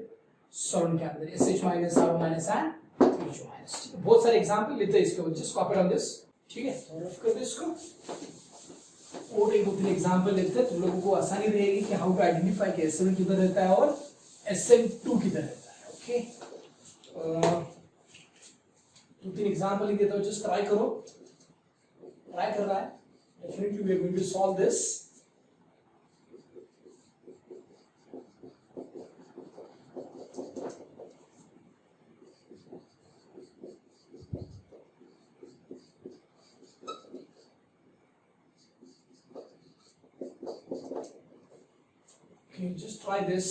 सॉल्वेंट के अंदर, SH minus, RO minus and HO minus. बहुत सारे एग्जांपल लेते हैं इसके, जस्ट कॉपी डाउन दिस, ठीक है, रफ कर दो इसको। और एक दो तीन एग्जांपल लेते हैं, तुम लोगों को आसानी रहेगी कि हाउ टू आइडेंटिफाई कि SN किधर रहता है और SN2 किधर रहता है। ओके, दो तीन एग्जांपल लिख देता हूं, जस्ट ट्राई करो, ट्राई कर रहा है, definitely we are going to solve this. Okay, just try this.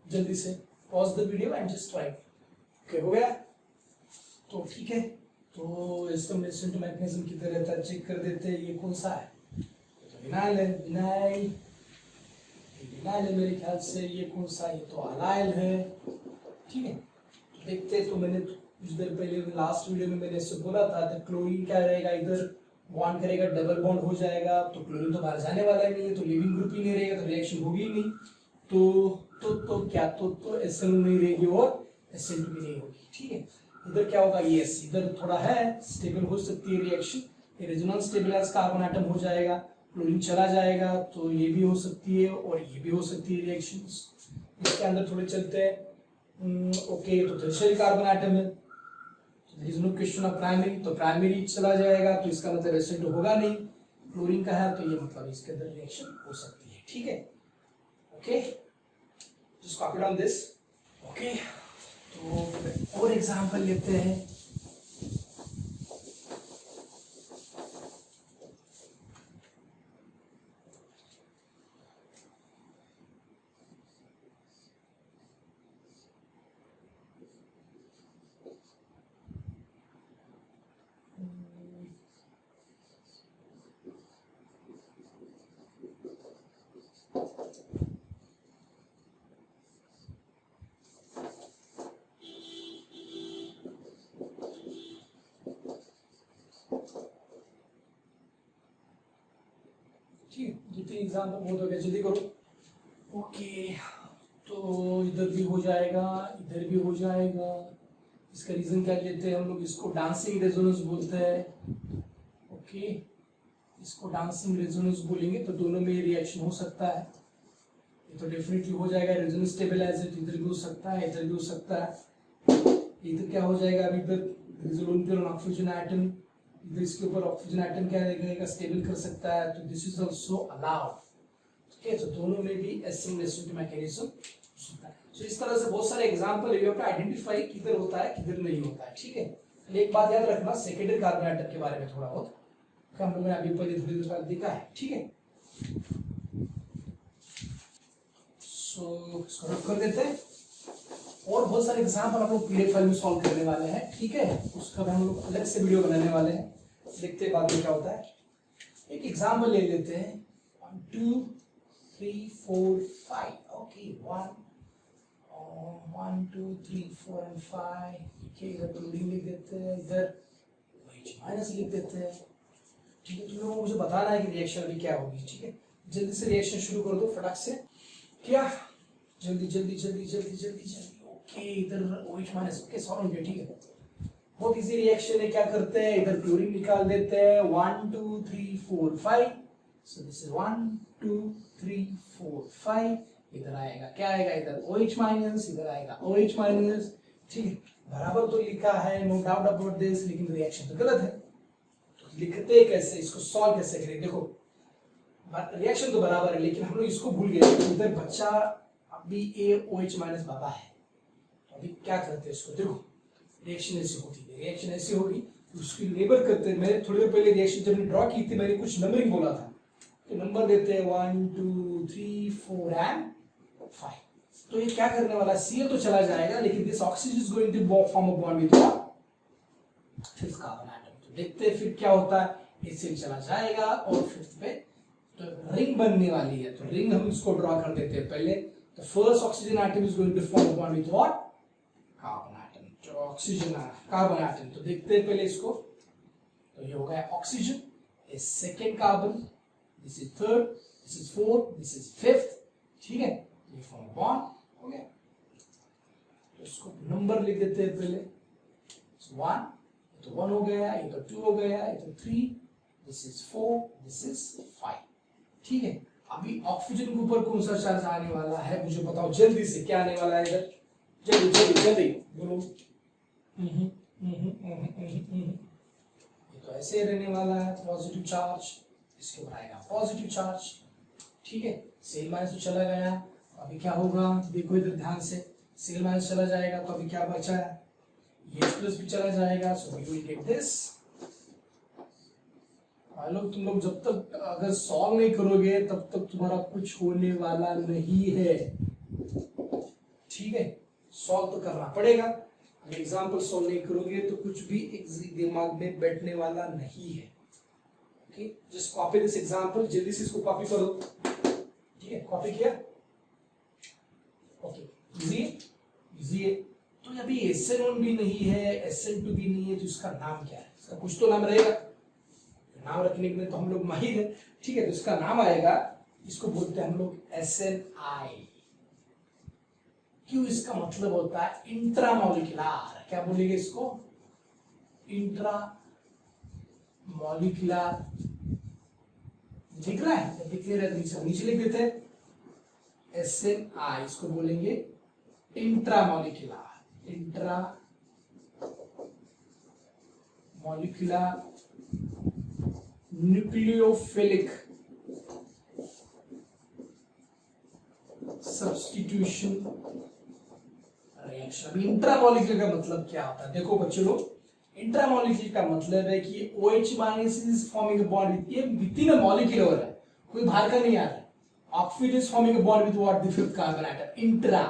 जल्दी से pause the video and just try. Okay, हो गया? तो ठीक है, तो इसका SN2 मैकेनिज्म किधर रहता है चेक कर देते हैं। ये कौन सा है, तो विनाइल है, विनाइल है मेरे ख्याल से। ये कौन सा है, ये तो अलाइल है, ठीक है। तो देखते हैं, तो मैंने कुछ देर पहले लास्ट वीडियो में मैंने इससे बोला था, तो क्लोरीन क्या रहेगा, इधर बॉन्ड करेगा, डबल बॉन्ड हो जाएगा, तो क्लोरीन तो बाहर जाने वाला ही नहीं है, तो लिविंग ग्रुप ही नहीं रहेगा, तो रिएक्शन होगी ही नहीं। तो क्या, तो SN नहीं रहेगी और SN2 भी नहीं होगी, ठीक है। इधर क्या होगा, यस, इधर थोड़ा है स्टेबल हो सकती है रिएक्शन, ये रेजोनेंस स्टेबलाइज कार्बन एटम हो जाएगा, क्लोरीन चला जाएगा, तो ये भी हो सकती है और ये भी हो सकती है रिएक्शंस। इसके अंदर थोड़े चलते हैं। ओके, तो टर्शियरी कार्बन एटम है, there is no question of primary, तो प्राइमरी चला जाएगा, तो इसका मतलब SN2 होगा नहीं। क्लोरीन का है, तो ये मतलब इसके अंदर रिएक्शन हो सकती है, ठीक है। Okay, just copy down this. Okay, तो और एग्जांपल लेते हैं। दो तीन एग्जाम्पल बहुत हो गया, जल्दी करो। ओके, तो इधर भी हो जाएगा, इधर भी हो जाएगा। इसका रीजन क्या लेते हैं हम लोग, इसको डांसिंग रेजोनेंस बोलते हैं। ओके, इसको डांसिंग रेजोनेंस बोलेंगे, तो दोनों में रिएक्शन हो सकता है। ये तो डेफिनेटली हो जाएगा, रेजोनेंस स्टेबलाइजर इधर भी हो सकता है, इधर भी हो सकता है। इधर क्या हो जाएगा, अभी इधर ऑक्सीजन एटम, इधर इसके ऊपर ऑक्सीजन एटम क्या रहेगा, स्टेबल कर सकता है, तो दिस इज आल्सो अलाउड, ठीक है। तो दोनों में भी SN2 मैकेनिज्म होता है। तो इस तरह से बहुत सारे एग्जांपल है, आप आइडेंटिफाई किधर होता है किधर नहीं होता है, ठीक है। एक बात याद रखना, सेकेंडरी कार्बन एटम के बारे में थोड़ा बहुत हम लोगों ने अभी पहले थोड़ी देर देखा है, ठीक है। सो इसको रख कर देते हैं, और बहुत सारे एग्जांपल हम लोग PDF फाइल में सॉल्व करने वाले हैं, ठीक है। उसका भी हम लोग अलग से वीडियो बनाने वाले हैं, देखते हैं बाद में क्या होता है। एक एग्जांपल ले लेते हैं, 1 2 3 4 5। Okay, 1 2 3 4 and 5। ठीक है, इधर क्लोरीन लिख देते हैं, इधर OH- लिख देते हैं, ठीक है। तुम लोगों को मुझे बताना है कि रिएक्शन अभी क्या होगी, ठीक है। जल्दी से रिएक्शन शुरू कर दो फटाक से, क्या, जल्दी जल्दी जल्दी जल्दी जल्दी जल्दी। ओके, इधर OH- ओके, सॉल्व हो गया, ठीक है। बहुत इजी रिएक्शन है, क्या करते हैं, इधर क्लोरीन निकाल देते हैं, 1 2 3 4 5। सो दिस इज 1 2 3 4 5। इधर आएगा क्या आएगा, इधर OH-, इधर आएगा OH-, ठीक है। बराबर तो लिखा है, नो डाउट अबाउट दिस, लेकिन रिएक्शन तो गलत है। तो लिखते कैसे, इसको सॉल्व कैसे करें? देखो रिएक्शन तो बराबर है, लेकिन हम लोग इसको भूल गए। इधर बच्चा अभी AOH माइनस बाबा है, तो अभी क्या करते हैं इसको? देखो रिएक्शन ऐसी होती है, रिएक्शन ऐसी होगी, उसकी लेबर करते हैं। मैंने थोड़ी देर पहले रिएक्शन जब ड्रॉ की थी, मैंने कुछ नंबरिंग बोला था, तो नंबर देते हैं 1 2 3 4 एंड 5। तो ये क्या करने वाला है, Cl तो चला जाएगा, लेकिन this oxygen is going to form a bond with fifth carbon atom. तो देखते हैं फिर क्या होता है, HCl चला जाएगा और फिफ्थ पे तो रिंग बनने वाली है। तो रिंग हम इसको ड्रॉ कर देते हैं पहले। तो first oxygen atom is going to form a bond with what, carbon atom. जो ऑक्सीजन कार्बन एटम, तो देखते हैं पहले इसको। तो ये हो गया oxygen, is second carbon, this is third, this is fourth, this is fifth, ठीक है। ये फॉर्म बॉन्ड हो गया। तो इसको नंबर लिख देते हैं पहले, 1, तो 1 हो गया, ये तो 2 हो गया, ये तो 3, दिस इज 4, दिस इज 5, ठीक है। अभी ऑक्सीजन के ऊपर कौन सा चार्ज आने वाला है मुझे बताओ जल्दी से, क्या आने वाला है इधर? जल्दी जल्दी जल्दी बोलो। ये तो ऐसे रहने वाला है, पॉजिटिव चार्ज, इसके ऊपर आएगा पॉजिटिव चार्ज, ठीक है। सेल माइनस तो चला गया, अभी क्या होगा देखो इधर ध्यान से, सेल माइनस चला जाएगा तो अभी क्या बचा है, ये प्लस भी चला जाएगा। So we will get this. लोग तुम लोग जब तक अगर सॉल्व नहीं करोगे तब तक तुम्हारा कुछ होने वाला नहीं है, ठीक है। सॉल्व तो करना पड़ेगा, अगर एग्जाम्पल सॉल्व नहीं करोगे तो कुछ भी दिमाग में बैठने वाला नहीं है। Okay, just copy this example, जल्दी से इसको कॉपी करो, ठीक है। कॉपी किया, ओके, इजी है। तो अभी SN1 भी नहीं है, SN2 भी नहीं है, तो इसका नाम क्या है? इसका कुछ तो नाम रहेगा, नाम रखने के लिए तो हम लोग माहिर है, ठीक है। तो इसका नाम आएगा, इसको बोलते हैं हम लोग SNI। क्यों? इसका मतलब होता है इंट्रामोलिकुलर। क्या बोलेंगे इसको? इंट्रामोलिकुलर। दिख रहा है? दिख रहा है, नीचे लिख देते हैं SNI, इसको बोलेंगे intramolecular, intramolecular nucleophilic substitution reaction. अभी इंट्रामोलिकुलर का मतलब क्या होता है? देखो बच्चों लोग, इंट्रामोलिकुलर का मतलब है कि OH minus is forming a bond with, ये विथिन अ मॉलिक्यूल है, कोई बाहर का नहीं आ रहा है। Oxygen is forming a bond with what, the fifth carbon atom, intra,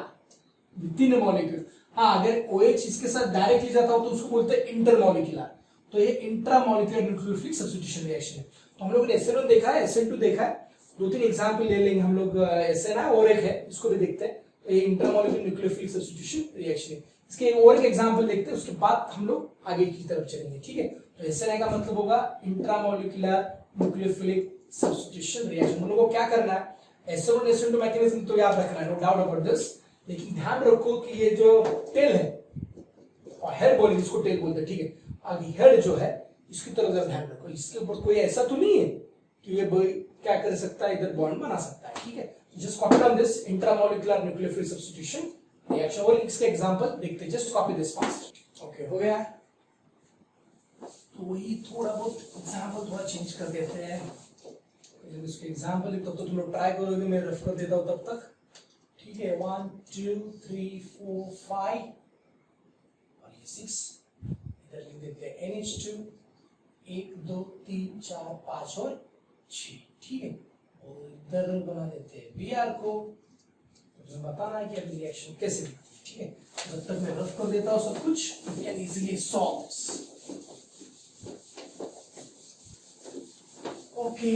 within a molecule. हाँ, अगर OH इसके साथ डायरेक्टली जाता हो तो उसको बोलते हैं इंटरमोलिकुलर। तो ये इंट्रामोलिकुलर न्यूक्लियोफिलिक सब्स्टिट्यूशन रिएक्शन है। तो हम लोग ने SN1 देखा है, SN2 देखा है, 2-3 एग्जांपल ले लेंगे हम लोग। SNI और एक है, इसको भी देखते हैं। तो ये इंट्रामोलिकुलर न्यूक्लियोफिलिक सब्स्टिट्यूशन रिएक्शन है। इसके और एक एग्जांपल देखते हैं, उसके बाद हम लोग आगे की तरफ चलेंगे, ठीक है। तो SNI का मतलब होगा इंट्रामोलिकुलर न्यूक्लियोफिलिक सब्स्टिट्यूशन रिएक्शन। हम लोग को क्या करना है, SN1 SN2 मैकेनिज्म तो याद रखना है, नो डाउट अबाउट दिस, लेकिन ध्यान रखो कि ये जो टेल है और हेड बोलेंगे, इसको टेल बोलते हैं, ठीक है। अभी हेड जो है इसकी तरफ ध्यान रखो, इसके ऊपर कोई ऐसा तो नहीं है कि ये क्या कर सकता है, इधर बॉन्ड बना सकता है, ठीक है। Just copy down this intramolecular nucleophilic substitution reaction, और इसके एग्जांपल देखते हैं। Just copy this fast, okay, हो गया। तो वही थोड़ा बहुत एग्जांपल थोड़ा चेंज कर देते हैं, जब इसके एग्जांपल तब तो तुम लोग ट्राई करोगे, मैं रेफर कर देता हूं तब तक, ठीक है। 1 2 3 4 5 और ये 6, इधर लिख देते हैं NH2, 1 2 3 4 5 और 6, ठीक है। और इधर बना देते हैं Br को, तो तुम्हें बताना है कि अभी रिएक्शन कैसे दिखती है, ठीक है। जब तक मैं रफ कर देता हूँ सब कुछ, you can easily solve। Okay,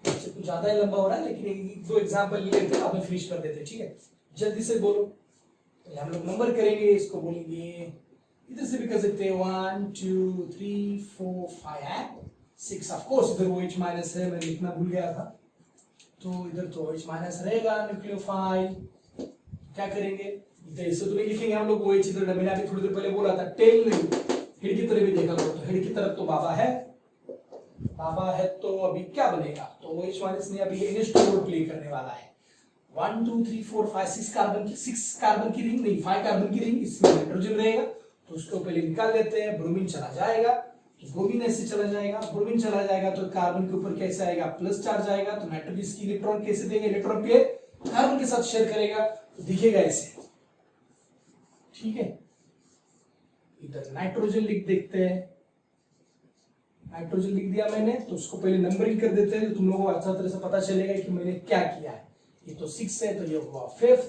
कुछ ज्यादा ही लंबा हो रहा है, लेकिन एक दो एग्जांपल ले लेते हैं, बाद में फिनिश कर देते हैं, ठीक है। जल्दी से बोलो, तो हम लोग नंबर करेंगे, इसको बोलेंगे, इधर से भी कर सकते हैं 1 2 3 4 5 एंड 6। ऑफ कोर्स इधर OH माइनस है, मैं लिखना भूल गया था, तो इधर तो OH माइनस रहेगा न्यूक्लियोफाइल। क्या करेंगे, इधर इसे तो नहीं लिखेंगे हम लोग OH, इधर मैंने अभी थोड़ी देर पहले बोला था टेल नहीं, हेड की तरफ भी देखा करो, तो हेड की तरफ तो बाबा है, बाबा है, तो अभी क्या बनेगा, तो OH माइनस ने अभी NH2 रोल प्ले करने वाला है। 1 2 3 4 5 6 कार्बन की रिंग नहीं, 5 कार्बन की रिंग, इसमें हाइड्रोजन रहेगा तो उसको पहले निकाल देते हैं। ब्रोमीन चला जाएगा तो ब्रोमीन ऐसे चला जाएगा, ब्रोमीन चला जाएगा तो कार्बन के ऊपर कैसे आएगा, प्लस चार्ज आएगा, तो नाइट्रोजन इसकी इलेक्ट्रॉन कैसे देगा, इलेक्ट्रॉन के कार्बन के साथ शेयर करेगा तो दिखेगा ऐसे, ठीक है। इधर नाइट्रोजन लिख देखते हैं, नाइट्रोजन लिख दिया मैंने, तो उसको पहले नंबरिंग कर देते हैं तो तुम लोगों को अच्छा तरह से पता चलेगा कि मैंने क्या किया है। ये तो 6 है तो ये हुआ 5th,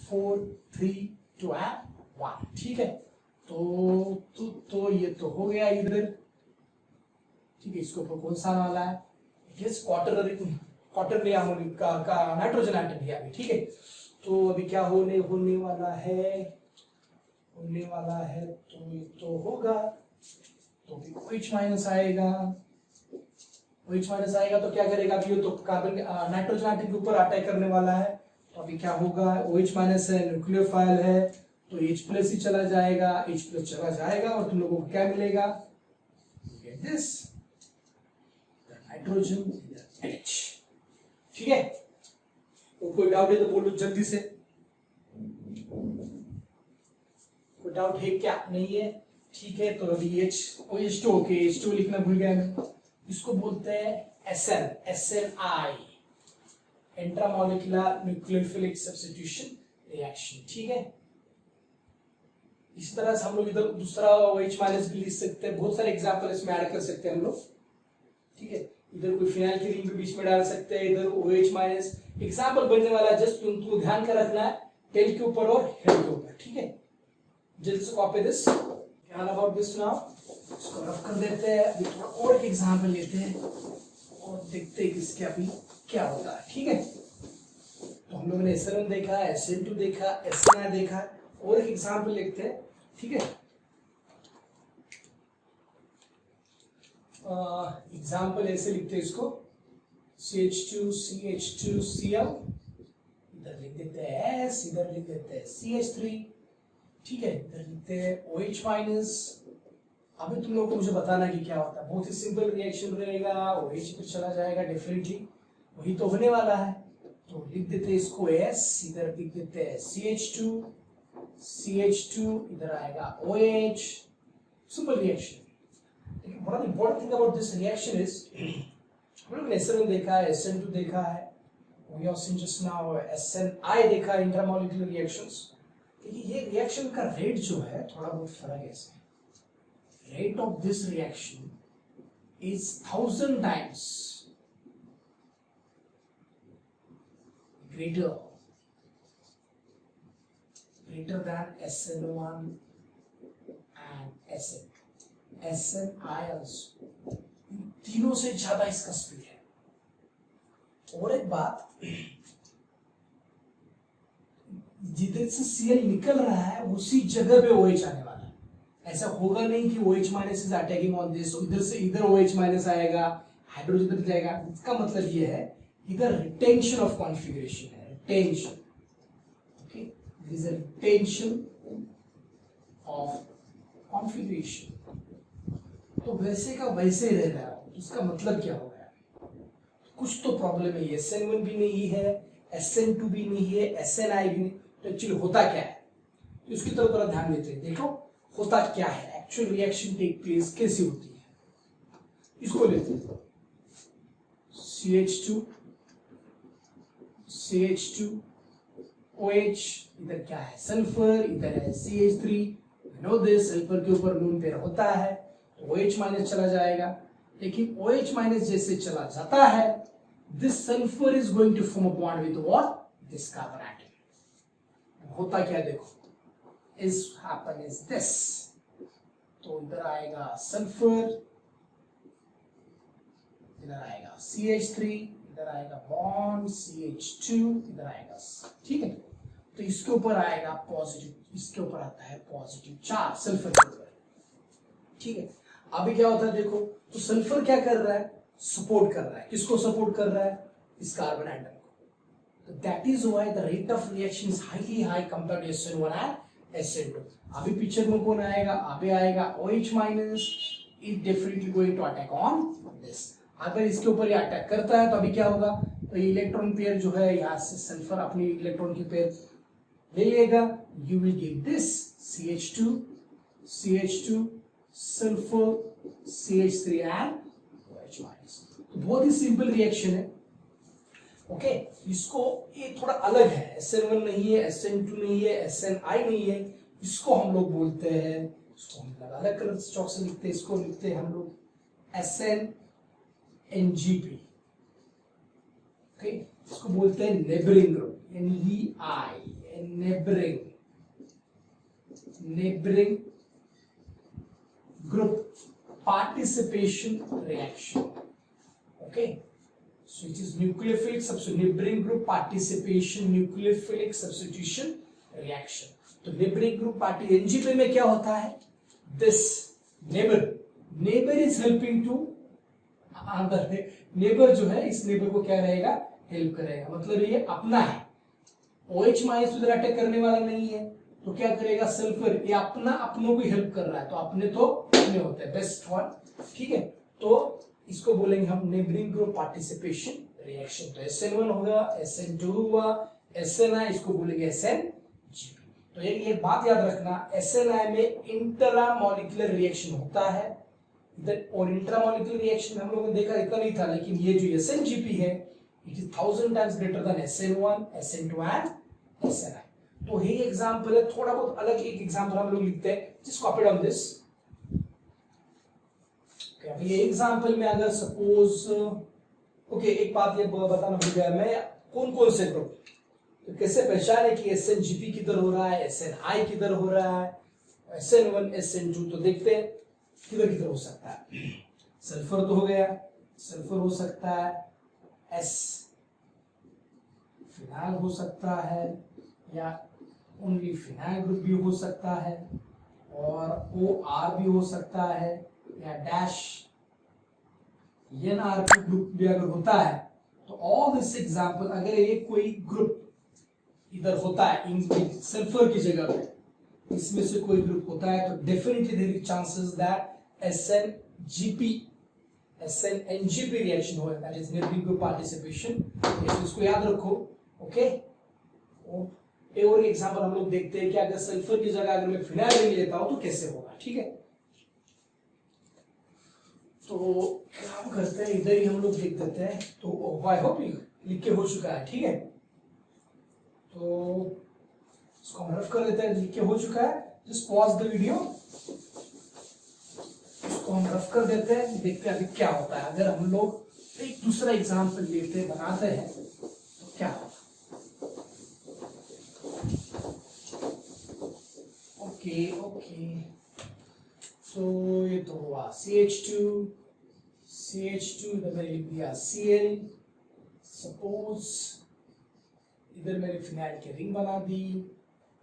4 3 2 and 1, ठीक है। तो ये तो हो गया इधर, ठीक है। इसके ऊपर कौन सा वाला है, इट इज क्वार्टरली अमोनियम का नाइट्रोजन एटम है अभी, ठीक है। तो अभी क्या होने वाला है, तो ये तो होगा, तो भी OH माइनस आएगा, OH माइनस आएगा तो क्या करेगा, अभी ये तो कार्बन नाइट्रोजन एटम के ऊपर अटैक करने वाला है, तो अभी क्या होगा, OH माइनस है, न्यूक्लियोफाइल है तो H प्लस ही चला जाएगा, H प्लस चला जाएगा और तुम लोगों को क्या मिलेगा, दिस नाइट्रोजन H, ठीक है। तो कोई डाउट है तो बोलो जल्दी से, कोई डाउट है क्या, नहीं है, ठीक है। तो अभी OH2, ओके, H2 लिखना भूल गया मैं, इसको बोलते हैं SNI, intramolecular nucleophilic substitution reaction, ठीक है। इसी तरह से हम लोग इधर दूसरा OH माइनस भी लिख सकते हैं, बहुत सारे एग्जांपल इसमें ऐड कर सकते हैं हम लोग, ठीक है। इधर कोई फिनाइल की रिंग भी बीच में डाल सकते हैं, इधर OH माइनस एग्जांपल बनने वाला, जस्ट तुमको ध्यान का रखना है टेल के ऊपर और हेड के ऊपर, ठीक है। जल्दी से कॉपी दिस, ध्यान अबाउट दिस नाउ, इसको रफ कर देते हैं। अभी थोड़ा और एक एग्जांपल लेते हैं और देखते हैं इसके अभी क्या होता है, ठीक है। तो हम लोगों ने SN1 देखा, SN2 देखा, SNI देखा, और एक एग्जांपल लिखते हैं, ठीक है। एग्जांपल ऐसे लिखते हैं इसको, CH2 CH2 Cl, इधर लिख देते हैं S, इधर लिख देते हैं CH3, ठीक है। इधर लिखते हैं OH माइनस। अभी तुम लोगों को मुझे बताना कि क्या होता है, बहुत ही सिंपल रिएक्शन रहेगा, OH पे चला जाएगा डेफिनेटली, वही तो होने वाला है। तो लिख देते हैं इसको S, इधर लिख देते हैं CH2, इधर आएगा OH, सिंपल रिएक्शन। लेकिन बड़ा important thing about this reaction is, हम लोग ने SN1 देखा है, SN2 देखा है, we have seen just now SNI देखा, इंट्रामोलिकुलर रिएक्शंस। देखिए ये रिएक्शन का रेट जो है थोड़ा बहुत फर्क है इसमें। Rate of this reaction is 1000 times greater than SN1 and SN2, SNI also, तीनों से ज्यादा इसका स्पीड है। और एक बात, जिधर से Cl निकल रहा है उसी जगह पे OH आने वाला है। ऐसा होगा नहीं कि OH minus is attacking on this, इधर से इधर OH माइनस आएगा, हाइड्रोजन इधर जाएगा। इसका मतलब ये है इधर रिटेंशन ऑफ कॉन्फ़िगरेशन है, retention, okay, there is a retention of configuration. तो वैसे का वैसे ही रह रहा है, इसका मतलब क्या हो गया, कुछ तो प्रॉब्लम है। SN1 भी नहीं है, SN2 भी नहीं है, SNI भी नहीं, तो एक्चुअली होता क्या है, तो इसकी तरफ थोड़ा ध्यान देते हैं। देखो होता क्या है, एक्चुअल रिएक्शन टेक प्लेस कैसे होती है, इसको लेते हैं। CH2 OH, इधर क्या है सल्फर, इधर है CH3, नो दिस, सल्फर के ऊपर लून पेयर होता है तो OH माइनस चला जाएगा। लेकिन OH माइनस जैसे चला जाता है, this sulphur is going to form a bond with what, this carbon atom. होता क्या देखो, इज हैपन इज दिस, तो इधर आएगा सल्फर, इधर आएगा CH3, इधर आएगा बॉन्ड CH2, इधर आएगा, ठीक है। तो इसके ऊपर आएगा पॉजिटिव, इसके ऊपर आता है पॉजिटिव चार्ज सल्फर के ऊपर, ठीक है। अभी क्या होता है देखो, तो सल्फर क्या कर रहा है, सपोर्ट कर रहा है, किसको सपोर्ट कर रहा है, इस कार्बन एटम को। तो that is why the rate of reaction is highly high compared to SN1 and SN2। अभी पिक्चर में कौन आएगा, अभी आएगा OH minus, is definitely going to attack on this. अगर इसके ऊपर ये अटैक करता है तो अभी क्या होगा, तो इलेक्ट्रॉन पेयर जो है यहाँ से सल्फर अपनी इलेक्ट्रॉन की पेयर ले लेगा, you will get this CH2 CH2 sulphur CH3 and OH minus. तो बहुत ही सिंपल रिएक्शन है। ओके, इसको ये थोड़ा अलग है, SN1 नहीं है, SN2 नहीं है, SNI नहीं है, इसको हम लोग बोलते हैं, इसको हम लोग अलग कलर चौक से लिखते हैं, इसको लिखते हैं हम लोग SNNGP। ओके, इसको बोलते हैं neighbouring group, NEI, neighbouring group participation reaction. Okay, so it is nucleophilic substitution, neighboring group participation nucleophilic substitution reaction। तो neighboring group party NGP में क्या होता है, this neighbor is helping to other, neighbor जो है इस neighbor को क्या रहेगा, हेल्प करेगा, मतलब ये अपना है, OH माइनस उधर अटैक करने वाला नहीं है, तो क्या करेगा सल्फर, ये अपना अपनों को हेल्प कर रहा है, तो अपने तो अपने होते हैं बेस्ट वन। ठीक है, तो इसको बोलेंगे हम नेबरिंग ग्रुप पार्टिसिपेशन रिएक्शन। तो SN1 होगा, SN2 हुआ, SNI इसको बोलेंगे SNGP। तो एक बात याद रखना, SNI में इंट्रामॉलिक्यूलर रिएक्शन होता है इधर, और इंट्रामॉलिक्यूलर रिएक्शन हम लोगों ने देखा इतना नहीं था, लेकिन ये जो SNGP है it is 1000 times greater than SN1, SN2 and SNI। तो ये एग्जांपल है, थोड़ा बहुत अलग एक एग्जांपल हम लोग लिखते हैं, जस्ट कॉपी डाउन दिस। अभी ये एग्जांपल में अगर सपोज एक बात ये बताना भूल गया मैं, कौन कौन से ग्रुप, तो कैसे पहचाने कि SNGP किधर हो रहा है, SNI किधर हो रहा है, SN1 SN2, तो देखते हैं किधर किधर हो सकता है। सल्फर तो हो गया, सल्फर हो सकता है, S फिनाइल हो सकता है, या ओनली फिनाइल ग्रुप भी हो सकता है, और OR भी हो सकता है, या डैश NR ग्रुप भी अगर होता है, तो ऑल दिस एग्जांपल, अगर ये कोई ग्रुप इधर होता है इन सल्फर की जगह पे, इसमें से कोई ग्रुप होता है, तो definitely there is chances that SNGP reaction होगा, that is neighbouring group participation. इसको याद रखो। ओके, और एग्जांपल हम लोग देखते हैं कि अगर सल्फर की जगह अगर मैं फिनाइल ले लेता हूं तो कैसे होगा। ठीक है, तो काम करते हैं, इधर ही हम लोग देख देते हैं। तो आई होप लिख के हो चुका है। ठीक है, तो इसको हम रफ कर लेते हैं, लिख के हो चुका है, जस्ट पॉज द वीडियो, इसको हम रफ कर देते हैं, देखते हैं अभी क्या होता है। अगर हम लोग एक दूसरा एग्जाम्पल लेते बनाते हैं तो क्या होगा। ओके, तो ये तो हुआ CH2 इधर मैंने लिख दिया Cl, सपोज इधर मैंने फिनाइल की रिंग बना दी।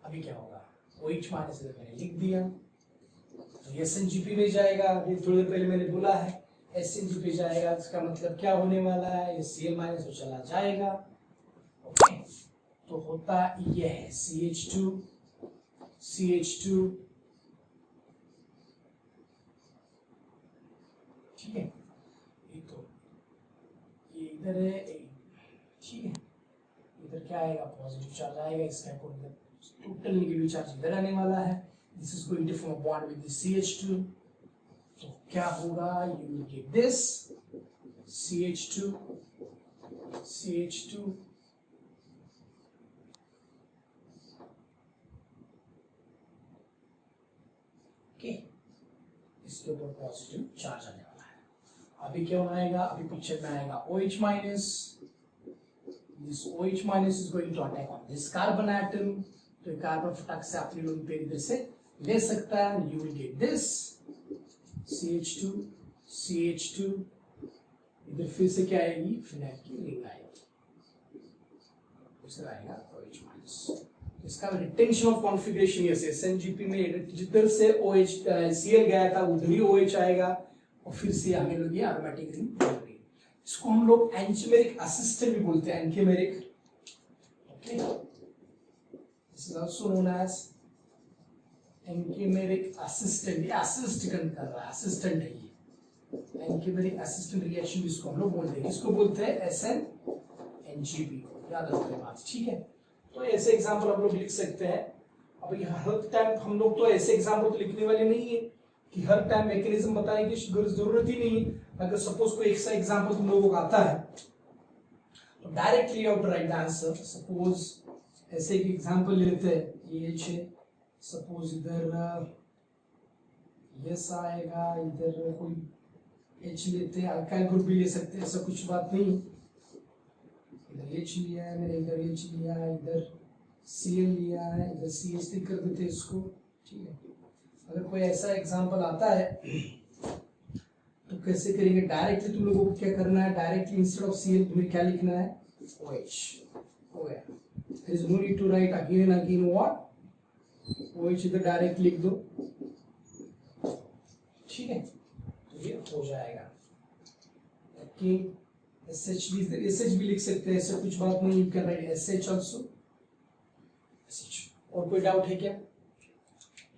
अभी क्या होगा, OH माइनस इधर मैंने लिख दिया, तो SNGP में जाएगा। अभी थोड़ी देर पहले मैंने बोला है SNGP जाएगा, इसका मतलब क्या होने वाला है, ये Cl माइनस तो चला जाएगा। ओके, तो होता ये है CH2 ठीक है, तो ये इधर है, ठीक है, इधर क्या आएगा, पॉजिटिव चार्ज आएगा, इसका टोटल नेगेटिव चार्ज इधर आने वाला है। This is going to form a bond with this CH2, तो क्या होगा, you will get this CH2 okay, इसके ऊपर पॉजिटिव चार्ज आने वाला है। अभी क्या आएगा, अभी पिक्चर में आएगा OH minus, this OH minus is going to attack on this carbon atom, तो कार्बन फटाक से अपनी लोन पे इधर से ले सकता है, you will get this CH2 इधर फिर से क्या आएगी, फिनाइल की रिंग आएगी, दूसरा आएगा OH माइनस। इसका रिटेंशन ऑफ कॉन्फ़िगरेशन ये SNGP में जिधर से OH Cl गया था उधर ही OH आएगा, और फिर से हमें लोग ये एरोमेटिक रिंग बन रही है। इसको हम लोग एंटीमेरिक असिस्टेंट भी बोलते हैं, anchimeric. Okay, this is also known as anchimeric assistant, ये असिस्ट कर रहा है, असिस्टेंट है ये। एंटीमेरिक असिस्टेंट रिएक्शन इसको हम लोग बोलते हैं, इसको बोलते हैं एंड जीपी को, याद रखते बात, ठीक है। तो ऐसे एग्जाम्पल आप लोग लिख सकते हैं। अब हर टाइम हम लोग तो ऐसे एग्जाम्पल तो लिखने वाले नहीं है कि हर टाइम मैकेनिज्म बताने की जरूरत ही नहीं है। अगर सपोज कोई एक सा एग्जाम्पल तुम लोगों को आता है तो directly out right the answer. Suppose ऐसे एक एग्जाम्पल लेते हैं, ये है सपोज इधर यस आएगा, इधर कोई एच लेते हैं, अल्काइल ग्रुप भी ले सकते हैं, ऐसा कुछ बात नहीं। इधर एच लिया है मैंने, इधर एच लिया है, इधर Cl लिया है, इधर CH3 कर देते हैं इसको, ठीक है। अगर कोई ऐसा एग्जांपल आता है तो कैसे करेंगे, डायरेक्टली तुम लोगों को क्या करना है, डायरेक्टली इंस्टेड ऑफ Cl तुम्हें क्या लिखना है, OH, हो गया। There is no need to write again what, OH इधर डायरेक्ट लिख दो, ठीक है, तो ये हो जाएगा। ओके, SH भी लिख सकते हैं, ऐसा कुछ बात नहीं, you can write SH also. और कोई डाउट है क्या?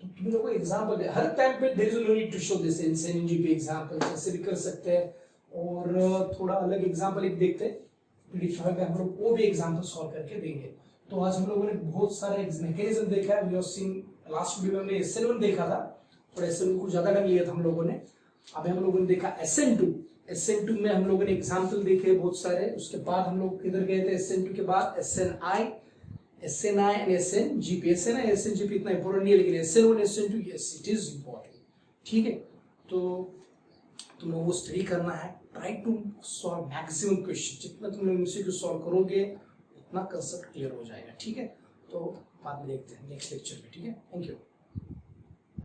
तो तुम लोगों को एग्जांपल हर टाइम पे there is no need to show this in NGP example, ऐसे भी कर सकते हैं। और थोड़ा अलग एग्जांपल एक देखते हैं, पीडीएफ में हम लोग वो भी एग्जांपल सॉल्व करके देंगे। तो आज हम लोगों ने बहुत सारे मैकेनिज्म देखा है। We have seen last video में हमने SN1 देखा था, और SN1 को ज्यादा टाइम लिया था हम लोगों ने। अभी हम लोगों ने देखा SN2 में हम लोगों ने एग्जांपल देखे बहुत सारे। उसके बाद हम लोग किधर गए थे, SN2 के बाद SNI and SNGP। SNI SNGP इतना इंपॉर्टेंट नहीं है, लेकिन SN1 SN2 yes it is important, ठीक है। तो तुम लोगों को स्टडी करना है, try to solve maximum question, जितना तुम लोग MCQ सॉल्व करोगे उतना कंसेप्ट क्लियर हो जाएगा, ठीक है। तो बाद में देखते हैं नेक्स्ट लेक्चर में, ठीक है। Thank you.